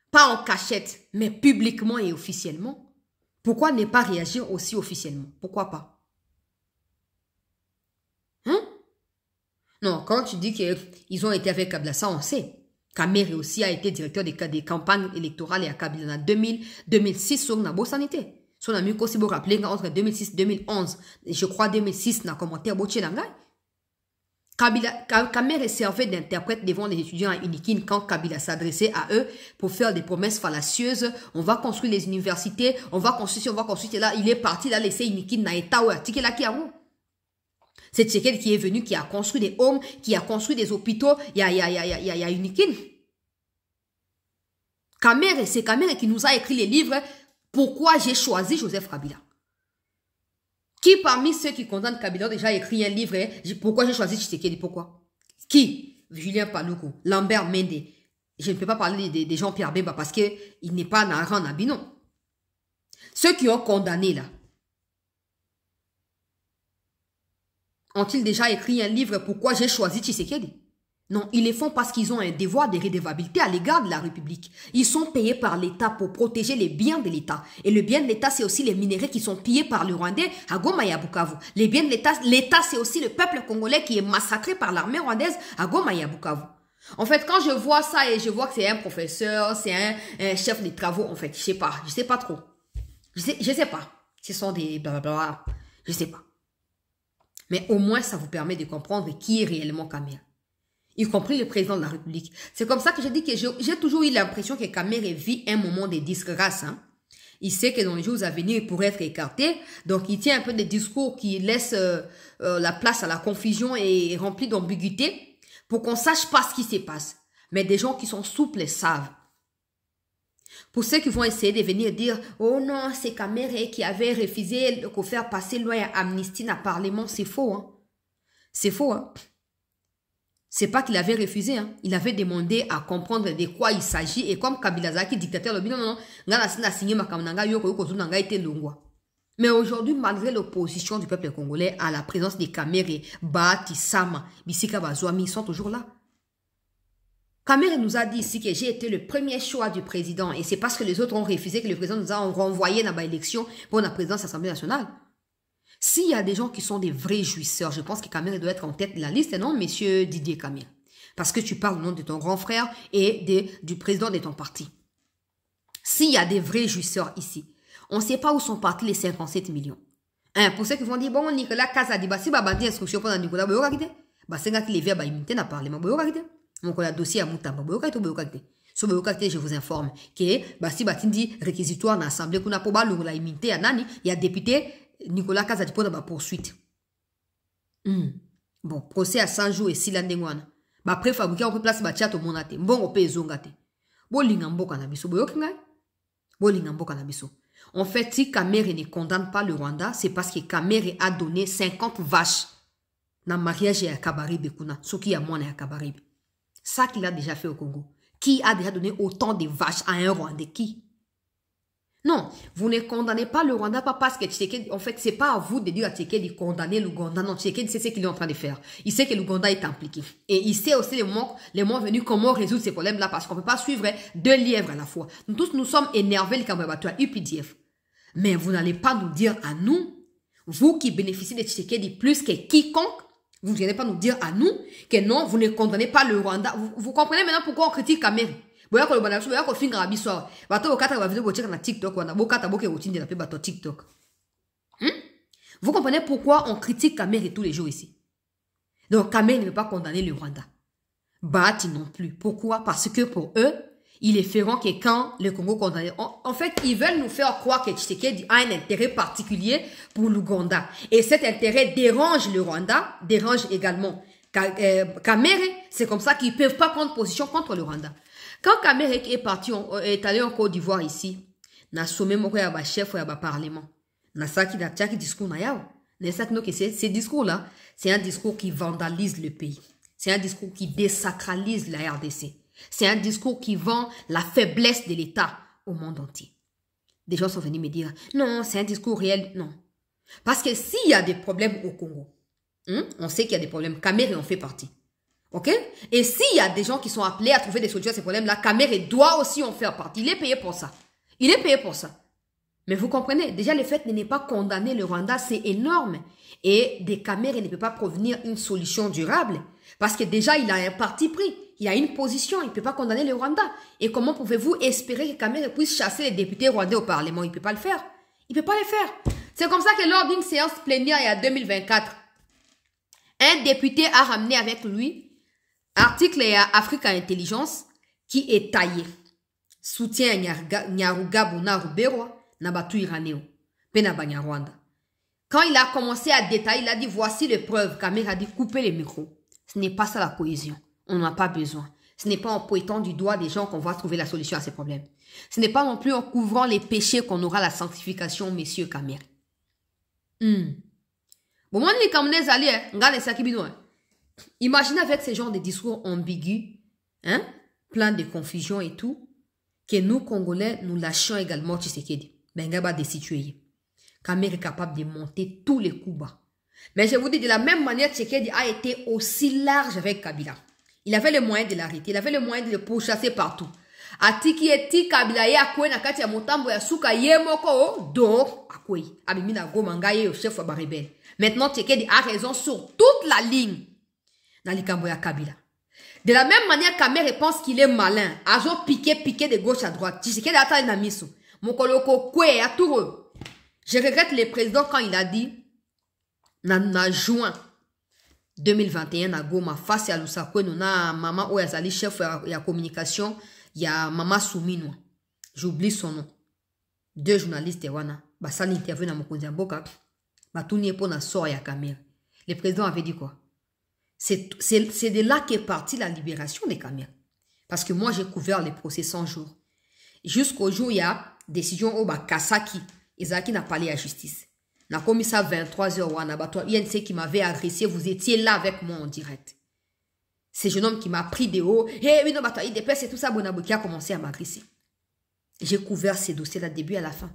pas en cachette, mais publiquement et officiellement, pourquoi ne pas réagir aussi officiellement? Pourquoi pas? Hein? Non, quand tu dis qu'ils ont été avec Kabila, ça on sait. Kamere aussi a été directeur des campagnes électorales et à Kabila en 2006 sur Nabo Sanité. Son ami aussi vous rappeler entre 2006 et 2011, je crois 2006, na commentaire Boche Langai. Kamere servait d'interprète devant les étudiants à Unikin quand Kabila s'adressait à eux pour faire des promesses fallacieuses. On va construire les universités, on va construire. Là, il est parti, là, laisser Unikin na état ou article là qui a où? C'est Tshisekedi qui est venu, qui a construit des homes, qui a construit des hôpitaux. Il y a Unikin. Kamere, c'est Kamere qui nous a écrit les livres Pourquoi j'ai choisi Joseph Kabila. Qui parmi ceux qui condamnent Kabila a déjà écrit un livre Pourquoi j'ai choisi Tshisekedi? Pourquoi? Qui? Julien Paluku, Lambert Mende. Je ne peux pas parler de Jean-Pierre Bemba parce qu'il n'est pas Naran Nabinon. Ceux qui ont condamné là, ont-ils déjà écrit un livre pourquoi j'ai choisi Tshisekedi? Non, ils le font parce qu'ils ont un devoir de redevabilité à l'égard de la République. Ils sont payés par l'État pour protéger les biens de l'État. Et le bien de l'État, c'est aussi les minéraux qui sont pillés par le Rwandais à Goma et à Bukavu. Les biens de l'État, c'est aussi le peuple congolais qui est massacré par l'armée rwandaise à Goma et à Bukavu. En fait, quand je vois ça et je vois que c'est un professeur, c'est un chef de travaux, en fait, je sais pas trop. Je sais pas. Ce sont des blablabla, je sais pas. Mais au moins, ça vous permet de comprendre qui est réellement Kamere. Y compris le président de la République. C'est comme ça que je dis que j'ai toujours eu l'impression que Kamere vit un moment de disgrâce. Hein. Il sait que dans les jours à venir, il pourrait être écarté. Donc, il tient un peu des discours qui laissent la place à la confusion et remplis d'ambiguïté pour qu'on sache pas ce qui se passe. Mais des gens qui sont souples savent. Pour ceux qui vont essayer de venir dire « Oh non, c'est Kamere qui avait refusé de faire passer loi amnistie dans le Parlement », c'est faux. Hein. C'est faux. Hein. C'est pas qu'il avait refusé, hein. Il avait demandé à comprendre de quoi il s'agit. Et comme Kabila Zaki, dictateur, mais aujourd'hui, malgré l'opposition du peuple congolais à la présence des Kamere, Bahati, Sama, Bisika Bazouami, ils sont toujours là. Kamere nous a dit ici que j'ai été le premier choix du président. Et c'est parce que les autres ont refusé que le président nous a renvoyé dans l'élection pour la présidence de l'Assemblée nationale. S'il y a des gens qui sont des vrais jouisseurs, je pense que Kamere doit être en tête de la liste, non, monsieur Didier Kamere? Parce que tu parles au nom de ton grand frère et du président de ton parti. S'il y a des vrais jouisseurs ici, on ne sait pas où sont partis les 57 millions. Hein, pour ceux qui vont dire, bon, Nicolas Kazadiba, si Babandi instruction pour Nicolas Boyokakite, bah c'est là qu'il est vers Baïmité n'a parlé, mais Boyokakite. Mon dossier à Moutamba, Boyokakite. Sur Boyokakite, je vous informe que, bah si Batindi réquisitoire dans l'Assemblée, qu'on a pas mal la immunité à Nani, il y a député Nicolas Kazadipo dans ma poursuite. Bon, procès à 100 jours et si l'andengwana. Bah, préfabriqué, on peut placer ma chat au monate. Bon, on peut zongate. Bon, lingambo kanabiso. Bon, lingambo kanabiso. En fait, si Kamere ne condamne pas le Rwanda, c'est parce que Kamere a donné 50 vaches dans le mariage à Kabaribe Kuna. Ce qui a moins à Kabaribe. Ça qu'il a déjà fait au Congo. Qui a déjà donné autant de vaches à un Rwandais? Qui? Non, vous ne condamnez pas le Rwanda pas parce que Tshisekedi, en fait, c'est pas à vous de dire à Tshisekedi de condamner l'Ouganda. Non, Tshisekedi, c'est ce qu'il est en train de faire. Il sait que l'Ouganda est impliqué. Et il sait aussi les mois venus comment résoudre ces problèmes-là parce qu'on ne peut pas suivre deux lièvres à la fois. Nous tous, nous sommes énervés, les Kamabatois, UPDF. Mais vous n'allez pas nous dire à nous, vous qui bénéficiez de Tshisekedi plus que quiconque, vous n'allez pas nous dire à nous que non, vous ne condamnez pas le Rwanda. Vous comprenez maintenant pourquoi on critique Kamere? Boya ko bana boya ko finga biso bato okata ba vidéo bocheka na TikTok wana bokata boke otinde na pe bato TikTok. Vous comprenez pourquoi on critique Kamere tous les jours ici? Donc Kamere ne veut pas condamner le Rwanda. Bahati non plus. Pourquoi? Parce que pour eux, ils les feront que quand le Congo condamné. En fait, ils veulent nous faire croire que Tshisekedi a un intérêt particulier pour l'Ouganda. Et cet intérêt dérange le Rwanda, dérange également Kamere. C'est comme ça qu'ils ne peuvent pas prendre position contre le Rwanda. Quand Kamere est allé en Côte d'Ivoire ici, na sommet moko ya ba chef ya ba parlement, na saki na tchaki discours na yao, na saki no que ces discours là, c'est un discours qui vandalise le pays. C'est un discours qui désacralise la RDC. C'est un discours qui vend la faiblesse de l'État au monde entier. Des gens sont venus me dire, non, c'est un discours réel. Non. Parce que s'il y a des problèmes au Congo, on sait qu'il y a des problèmes. Kamere en fait partie. Ok? Et s'il y a des gens qui sont appelés à trouver des solutions à ces problèmes-là, Kamere doit aussi en faire partie. Il est payé pour ça. Il est payé pour ça. Mais vous comprenez, déjà le fait de ne pas condamner le Rwanda, c'est énorme. Et de Kamere ne peut pas provenir une solution durable. Parce que déjà, il a un parti pris. Il a une position. Il ne peut pas condamner le Rwanda. Et comment pouvez-vous espérer que Kamere puisse chasser les députés rwandais au Parlement? Il ne peut pas le faire. Il ne peut pas le faire. C'est comme ça que lors d'une séance plénière il y a 2024, un député a ramené avec lui article à Africa Intelligence qui est taillé. Soutien Nyaruga Bona Ruberwa Nabatu Iraneo. Pena Banyarwanda. Quand il a commencé à détailler, il a dit voici les preuves. Kamere a dit coupez les micros. Ce n'est pas ça la cohésion. On n'en a pas besoin. Ce n'est pas en pointant du doigt des gens qu'on va trouver la solution à ces problèmes. Ce n'est pas non plus en couvrant les péchés qu'on aura la sanctification, messieurs Kamere. Bon, moi, les Camerounais allaient, regardez ça qui bidon. Imaginez avec ces genres de discours ambigus, plein de confusion et tout, que nous, Congolais, nous lâchons également Tshisekedi. Benga va destituer. Kamere est capable de monter tous les coups bas. Mais je vous dis, de la même manière, Tshisekedi a été aussi large avec Kabila. Il avait le moyen de l'arrêter. Il avait le moyen de le pourchasser partout. Atiki eti Kabila ye akwe na kati ya motambo ya suka ye moko do akwe. Abimina Goma ngaye au chef wa rebelle. Maintenant, Tshisekedi a raison sur toute la ligne. Dans likambo ya Kabila. De la même manière, Kamere pense qu'il est malin. Azo piqué de gauche à droite. Tshisekedi a tali na miso. Mokoloko kwe ya touro. Je regrette le président quand il a dit na juin 2021 na Goma face à Lusakwe na maman Oyazali chef ya communication ya maman Soumino. J'oublie son nom. 2 journalistes wana basali interview na mokonzi mboka batuni pour na sort ya Kamere. Le président avait dit quoi? C'est de là qu'est partie la libération des Kamere. Parce que moi j'ai couvert les procès 100 jours. Jusqu'au jour où il y a décision au Kasaki, Ezaki n'a pas allé à justice. Na commis ça 23h wana bato INC qui m'avait agressé, vous étiez là avec moi en direct. C'est jeune homme qui m'a pris de haut. Hey, oui, non, bato IDPS et tout ça, Bonabo qui a commencé à m'agresser. J'ai couvert ces dossiers-là du début à la fin.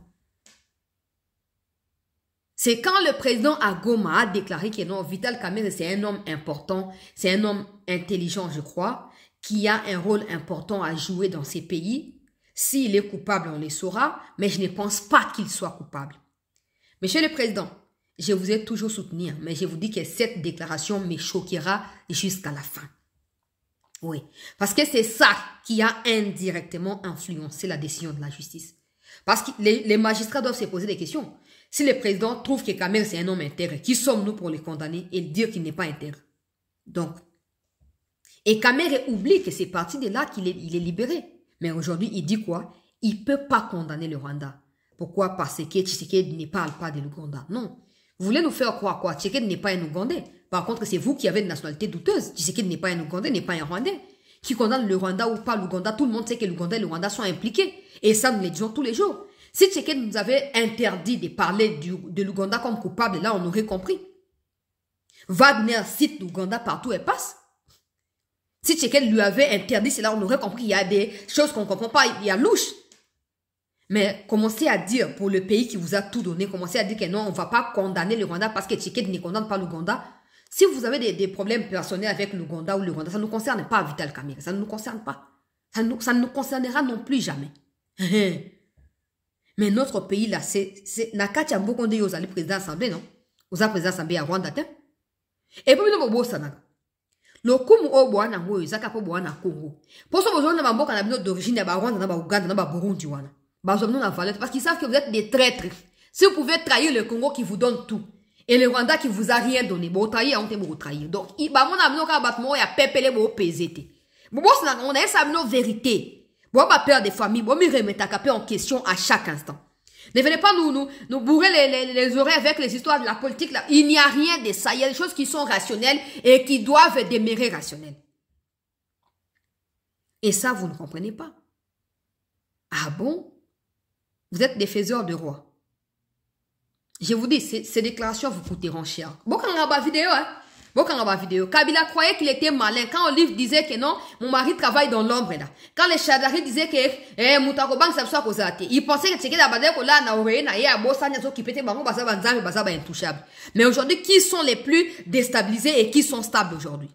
C'est quand le président Agoma a déclaré que non, Vital Kamerhe, c'est un homme important, c'est un homme intelligent, je crois, qui a un rôle important à jouer dans ces pays. S'il est coupable, on le saura, mais je ne pense pas qu'il soit coupable. Monsieur le Président, je vous ai toujours soutenu, mais je vous dis que cette déclaration me choquera jusqu'à la fin. Oui, parce que c'est ça qui a indirectement influencé la décision de la justice. Parce que les magistrats doivent se poser des questions. Si le président trouve que Kamerhe c'est un homme intègre, qui sommes-nous pour le condamner et dire qu'il n'est pas intègre? Donc, et Kamerhe oublie que c'est parti de là qu'il est libéré. Mais aujourd'hui, il dit quoi? Il ne peut pas condamner le Rwanda. Pourquoi? Parce que Tshisekedi ne parle pas de l'Ouganda. Non. Vous voulez nous faire croire quoi? Tshisekedi n'est pas un Ougandais. Par contre, c'est vous qui avez une nationalité douteuse. Tshisekedi n'est pas un Ougandais, n'est pas un Rwandais. Qui condamne le Rwanda ou pas l'Ouganda, tout le monde sait que l'Ouganda et le Rwanda sont impliqués. Et ça, nous le disons tous les jours. Si Tshisekedi nous avait interdit de parler de l'Ouganda comme coupable, là, on aurait compris. Wagner cite l'Ouganda partout et passe. Si Tshisekedi lui avait interdit, c'est là on aurait compris qu'il y a des choses qu'on ne comprend pas, il y a louche. Mais commencez à dire, pour le pays qui vous a tout donné, commencez à dire que non, on ne va pas condamner le Rwanda parce que Tshisekedi ne condamne pas l'Ouganda. Si vous avez des problèmes personnels avec l'Ouganda ou le Rwanda, ça ne nous concerne pas, Vital Kamerhe. Ça ne nous concerne pas. Ça ne nous concernera non plus jamais. Mais notre pays, là, c'est... Nakati Ambo Konde Yozali, président de l'Assemblée, non? Vous avez président de l'Assemblée à Rwanda, et puis, nous avons ça. Le kumu o boana ngo yuzaka po boana Congo. Pour ce besoin, nous avons un avis d'origine, nous avons Rwanda, nous avons Ouganda, nous avons Burundi, wana. Parce qu'ils savent que vous êtes des traîtres. Si vous pouvez trahir le Congo qui vous donne tout, et le Rwanda qui vous a rien donné, vous trahissez, on vous trahir. Donc, il va mon ami ka batmo ya pepele bo pesete. Bon, on a ça nos vérité. Bon, pas peur des familles, bon, me remettre à caper en question à chaque instant. Ne venez pas nous bourrer les oreilles avec les histoires de la politique là. Il n'y a rien de ça. Il y a des choses qui sont rationnelles et qui doivent demeurer rationnelles. Et ça, vous ne comprenez pas. Ah bon? Vous êtes des faiseurs de rois. Je vous dis, ces déclarations vous coûteront cher. Bon, quand on a vidéo, hein? Bon, quand on a vidéo. Kabila croyait qu'il était malin. Quand Olive disait que non, mon mari travaille dans l'ombre, là. Quand les Chadari disaient que, Moutakobank, ça soit causé. Il pensait que c'était la base que là, na ya bossa, na qui pétait, bango, basa, banzame, basa, intouchable. Mais aujourd'hui, qui sont les plus déstabilisés et qui sont stables aujourd'hui?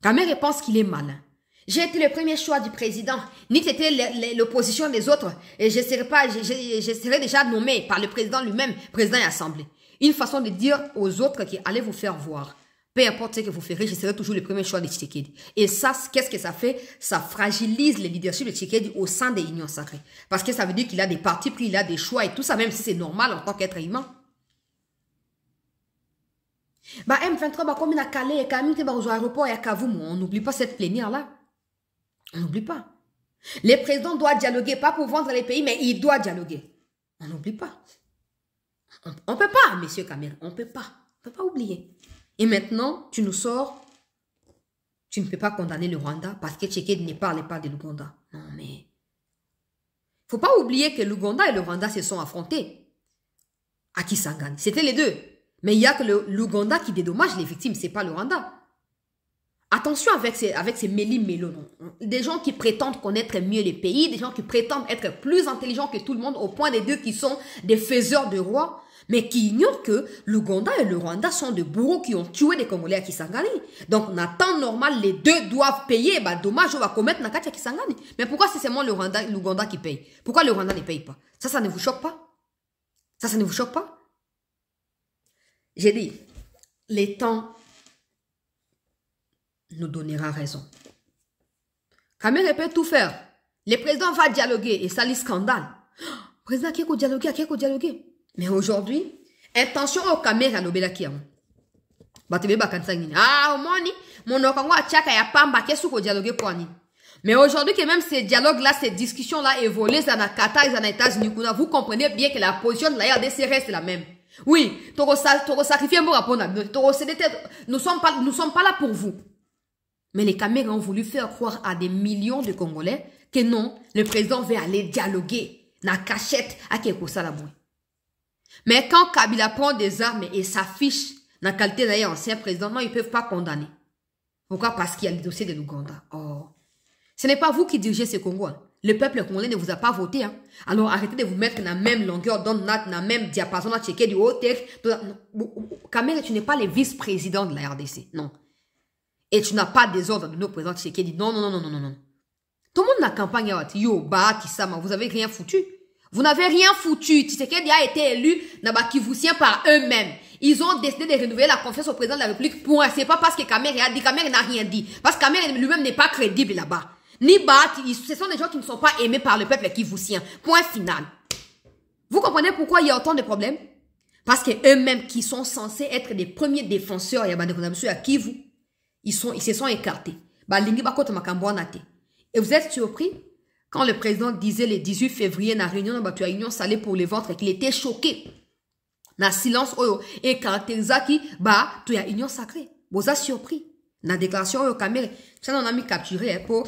Kamerhe pense qu'il est malin. J'ai été le premier choix du président. Ni que c'était l'opposition des autres. Et je serais déjà nommé par le président lui-même, président et assemblée. Une façon de dire aux autres qui allez vous faire voir. Peu importe ce que vous ferez, je serai toujours le premier choix de Tshisekedi. Et ça, qu'est-ce que ça fait? Ça fragilise le leadership de Tshisekedi au sein des unions sacrées. Parce que ça veut dire qu'il a des partis pris, il a des choix et tout ça, même si c'est normal en tant qu'être humain. Bah, M23, bah, comme il a calé, et quand même, aux aéroports et à Kavumu, on n'oublie pas cette plénière-là. On n'oublie pas. Le président doit dialoguer, pas pour vendre les pays, mais il doit dialoguer. On n'oublie pas. On ne peut pas, monsieur Kamerhe, on ne peut pas. On ne peut pas oublier. Et maintenant, tu nous sors, tu ne peux pas condamner le Rwanda parce que Tshisekedi ne parle pas de l'Ouganda. Non, mais... il ne faut pas oublier que l'Ouganda et le Rwanda se sont affrontés à Kisangani. C'était les deux. Mais il y a que l'Ouganda qui dédommage les victimes, ce n'est pas le Rwanda. Attention avec ces méli-mélos. Des gens qui prétendent connaître mieux les pays, des gens qui prétendent être plus intelligents que tout le monde, au point des deux qui sont des faiseurs de rois, mais qui ignorent que l'Ouganda et le Rwanda sont des bourreaux qui ont tué des Congolais à Kisangani. Donc, en temps normal, les deux doivent payer dommage on va commettre Nakati à Kisangani. Mais pourquoi c'est seulement l'Ouganda qui paye? Pourquoi le Rwanda ne paye pas? Ça ne vous choque pas? Ça ne vous choque pas? J'ai dit, les temps nous donnera raison. Kamere peut tout faire. Le président va dialoguer et ça lit scandale. Le président qui a dialogué. Mais aujourd'hui, intention au Kamere à l'obéla qui a. Ah, au moni, mon okango a tchaka ya pamba qu'est-ce qu'on dialogue pour ani. Mais aujourd'hui, que même ces dialogues-là, ces discussions-là évoluent, ça n'a Qatar, ça n'a États-Unis, vous comprenez bien que la position de la RDC reste la même. Oui, toro sacrifié pour répondre. Nous sommes pas là pour vous. Mais les Camerounais ont voulu faire croire à des millions de Congolais que non, le président veut aller dialoguer na cachette à quelque chose là. Mais quand Kabila prend des armes et s'affiche dans la qualité d'ailleurs ancien président, non, ils ne peuvent pas condamner. Pourquoi? Parce qu'il y a le dossier de l'Ouganda. Oh. Ce n'est pas vous qui dirigez ce Congo. Hein. Le peuple congolais ne vous a pas voté. Hein. Alors arrêtez de vous mettre dans la même longueur d'onde, dans la même diapason, à checker du haut texte. Kamere, tu n'es pas le vice-président de la RDC. Non. Et tu n'as pas des ordres de nos présidents Tshisekedi. Non. Tout le monde n'a campagne à Yo, Ba, Kisama. Vous avez rien foutu. Vous n'avez rien foutu. Tshisekedi a été élu Kivusien par eux-mêmes. Ils ont décidé de renouveler la confiance au président de la République. Point. C'est pas parce que Kamere a dit. Kamere n'a rien dit. Parce que Kamere lui-même n'est pas crédible là-bas. Ni Ba, ce sont des gens qui ne sont pas aimés par le peuple kivusien. Point final. Vous comprenez pourquoi il y a autant de problèmes? Parce que eux-mêmes qui sont censés être les premiers défenseurs, il y a des condamnations à Kivu. Ils se sont écartés. Et vous êtes surpris quand le président disait le 18 février dans la réunion de la Union salée pour les ventres qu'il était choqué. Dans silence et caractérisé qui tu as union sacrée. Vous êtes surpris. Dans la déclaration au Kamere, ça on a mis capturé pour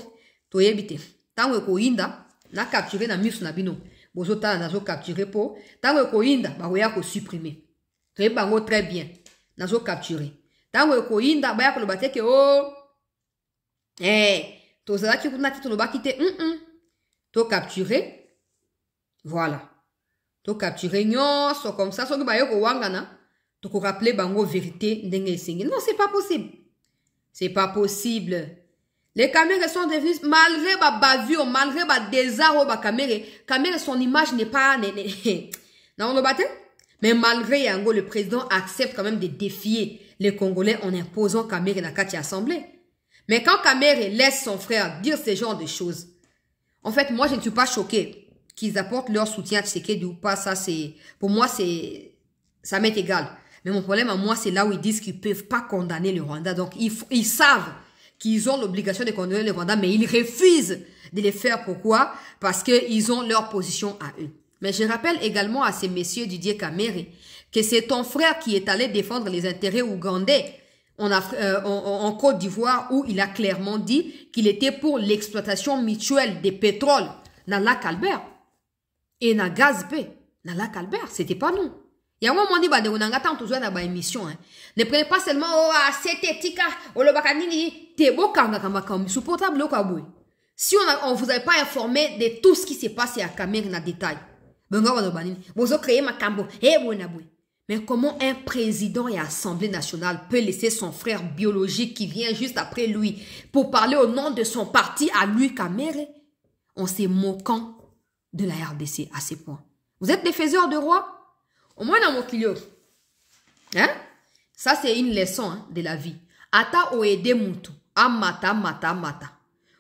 to éviter. Tant que inda na capturé dans mus na bino. Vous êtes nazo capturé pour tant que inda ba ko supprimer. Très bango très bien. Nazo capturé. Tango koinda baya ko bateke to zala ki kuna ti to ba kite to capturer. Voilà. To capturer nyonso comme ça so ki ba yo ko wangana to ko rappeler bango vérité ndenge esengi. Non, c'est pas possible. C'est pas possible. Les caméras sont devenues, malgré ma bavure, malgré ma désarroi, ma caméra, son image n'est pas, non, on battait. Mais malgré Yango, le président accepte quand même de défier les Congolais en imposant Kamere dans la assemblée. Mais quand Kamere laisse son frère dire ce genre de choses, en fait, moi, je ne suis pas choquée qu'ils apportent leur soutien à Tshisekedi ou pas. Ça, c'est, pour moi, ça m'est égal. Mais mon problème à moi, c'est là où ils disent qu'ils ne peuvent pas condamner le Rwanda. Donc, ils savent qu'ils ont l'obligation de condamner le Rwanda, mais ils refusent de le faire. Pourquoi? Parce qu'ils ont leur position à eux. Mais je rappelle également à ces messieurs Didier Kamere que c'est ton frère qui est allé défendre les intérêts ougandais en Côte d'Ivoire, où il a clairement dit qu'il était pour l'exploitation mutuelle des pétroles dans le lac Albert et dans le gaz P dans le lac Albert. C'était pas nous. Il y a un moment dit, on a tant toujours dans émission. Ne prenez pas seulement, cette éthique, le bakanini, t'es beau quand supportable, le kaboué. Si on vous avait pas informé de tout ce qui s'est passé à Kamere dans détail, vous avez créé ma cambo, mais comment un président et Assemblée nationale peut laisser son frère biologique qui vient juste après lui pour parler au nom de son parti à lui, Kamere? On s'est moquant de la RDC à ce point. Vous êtes des faiseurs de rois? Au moins dans mon client. Hein? Ça, c'est une leçon de la vie. Ata oede mutu. Amata.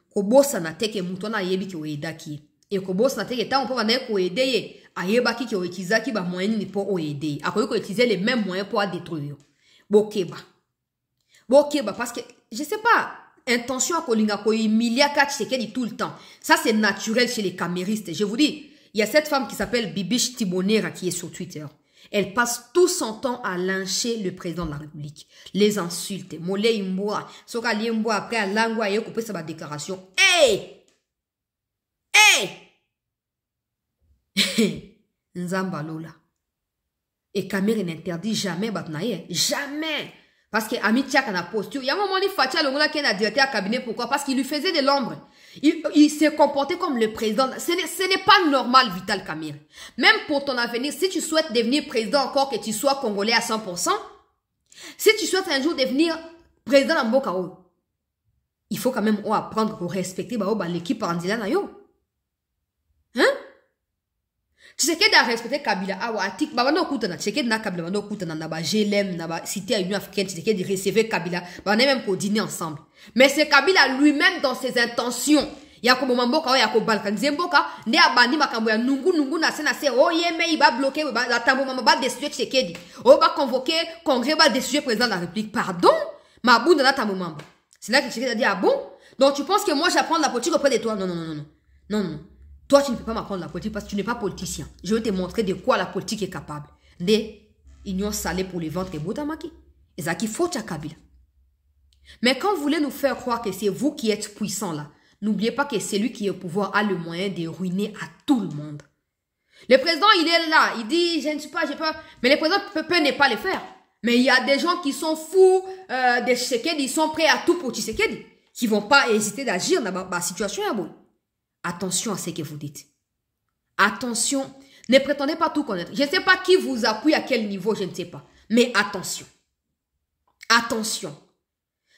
Kobosa na teke mutu na yebi ki oeda ki. E kobosa na teke ta on peut vane ko ede ye. Ayeba ki oitizaki ba moyen ni po oede. Akoyo ko utiliser les mêmes moyens pour détruire. Bokeba parce que je sais pas. Intention à kolinga ko humilier Tshisekedi tout le temps. Ça, c'est naturel chez les caméristes. Je vous dis, il y a cette femme qui s'appelle Bibiche Tibonera qui est sur Twitter. Elle passe tout son temps à lyncher le président de la République. Les insultes. Molé imboa. Soka liemboa après à langwa et couper sa déclaration. Hey! Nzamba Lola. Et Kamere n'interdit jamais Batnaye. Jamais. Parce que Amit Tchak a posture. Il y a un moment, il Fatia Longola qui est un directeur à cabinet. Pourquoi? Parce qu'il lui faisait de l'ombre. Il s'est comporté comme le président. Ce n'est pas normal, Vital Kamerhe. Même pour ton avenir, si tu souhaites devenir président encore, que tu sois congolais à 100%, si tu souhaites un jour devenir président d'Ambokao, il faut quand même apprendre à respecter l'équipe Andila Nayo. Hein? Tshisekedi a respecté Kabila. Atik, no kutana. Tshisekedi na Kabila, no kutana, naba GLM, naba cité à l'Union africaine, Tshisekedi recevait Kabila. On est même pour dîner ensemble. Mais c'est Kabila lui-même dans ses intentions. Yako Momamboka, yako balkaniser Mboka, ne abandi makambo ya nungu na se yeme il va bloquer, la tambo mama ba destituer Tshisekedi. Va convoquer congrès, va destituer président de la République. Pardon? Ma boune na tambo mamba. C'est là que Tshisekedi a dit, ah bon? Donc tu penses que moi j'apprends la politique auprès de toi? Non. Toi, tu ne peux pas m'apprendre la politique parce que tu n'es pas politicien. Je vais te montrer de quoi la politique est capable. Des unions salées pour les ventres et Boutamaki. Et ça qui faut à Kabila. Mais quand vous voulez nous faire croire que c'est vous qui êtes puissant là, n'oubliez pas que celui qui est au pouvoir a le moyen de ruiner à tout le monde. Le président, il est là. Il dit, je ne sais pas, j'ai peur. Mais le président peut ne pas le faire. Mais il y a des gens qui sont fous de Tshisekedi. Ils sont prêts à tout pour Tshisekedi. Qui ne vont pas hésiter d'agir dans la situation. Attention à ce que vous dites. Attention. Ne prétendez pas tout connaître. Je ne sais pas qui vous appuie à quel niveau, je ne sais pas. Mais attention. Attention.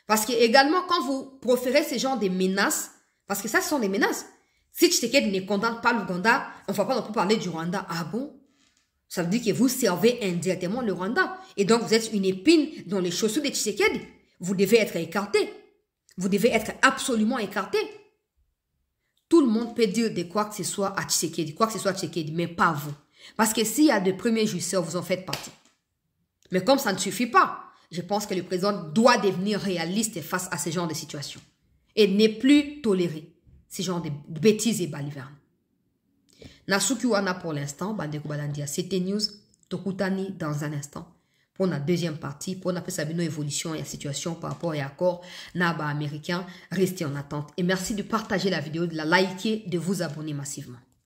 Parce que également, quand vous proférez ce genre de menaces, parce que ça, ce sont des menaces. Si Tshisekedi ne condamne pas l'Ouganda, on ne va pas non plus parler du Rwanda. Ah bon? Ça veut dire que vous servez indirectement le Rwanda. Et donc, vous êtes une épine dans les chaussures de Tshisekedi. Vous devez être écarté. Vous devez être absolument écarté. Tout le monde peut dire de quoi que ce soit à Tshisekedi, mais pas vous. Parce que s'il y a de premiers jouisseurs, vous en faites partie. Mais comme ça ne suffit pas, je pense que le président doit devenir réaliste face à ce genre de situation. Et ne plus tolérer ce genre de bêtises et balivernes. Nasuki wana pour l'instant, Bandeko Balandia, c'était news, Tokutani dans un instant. Pour la deuxième partie, pour notre évolution et la situation par rapport à l'accord Naba américain, restez en attente. Et merci de partager la vidéo, de la liker, de vous abonner massivement.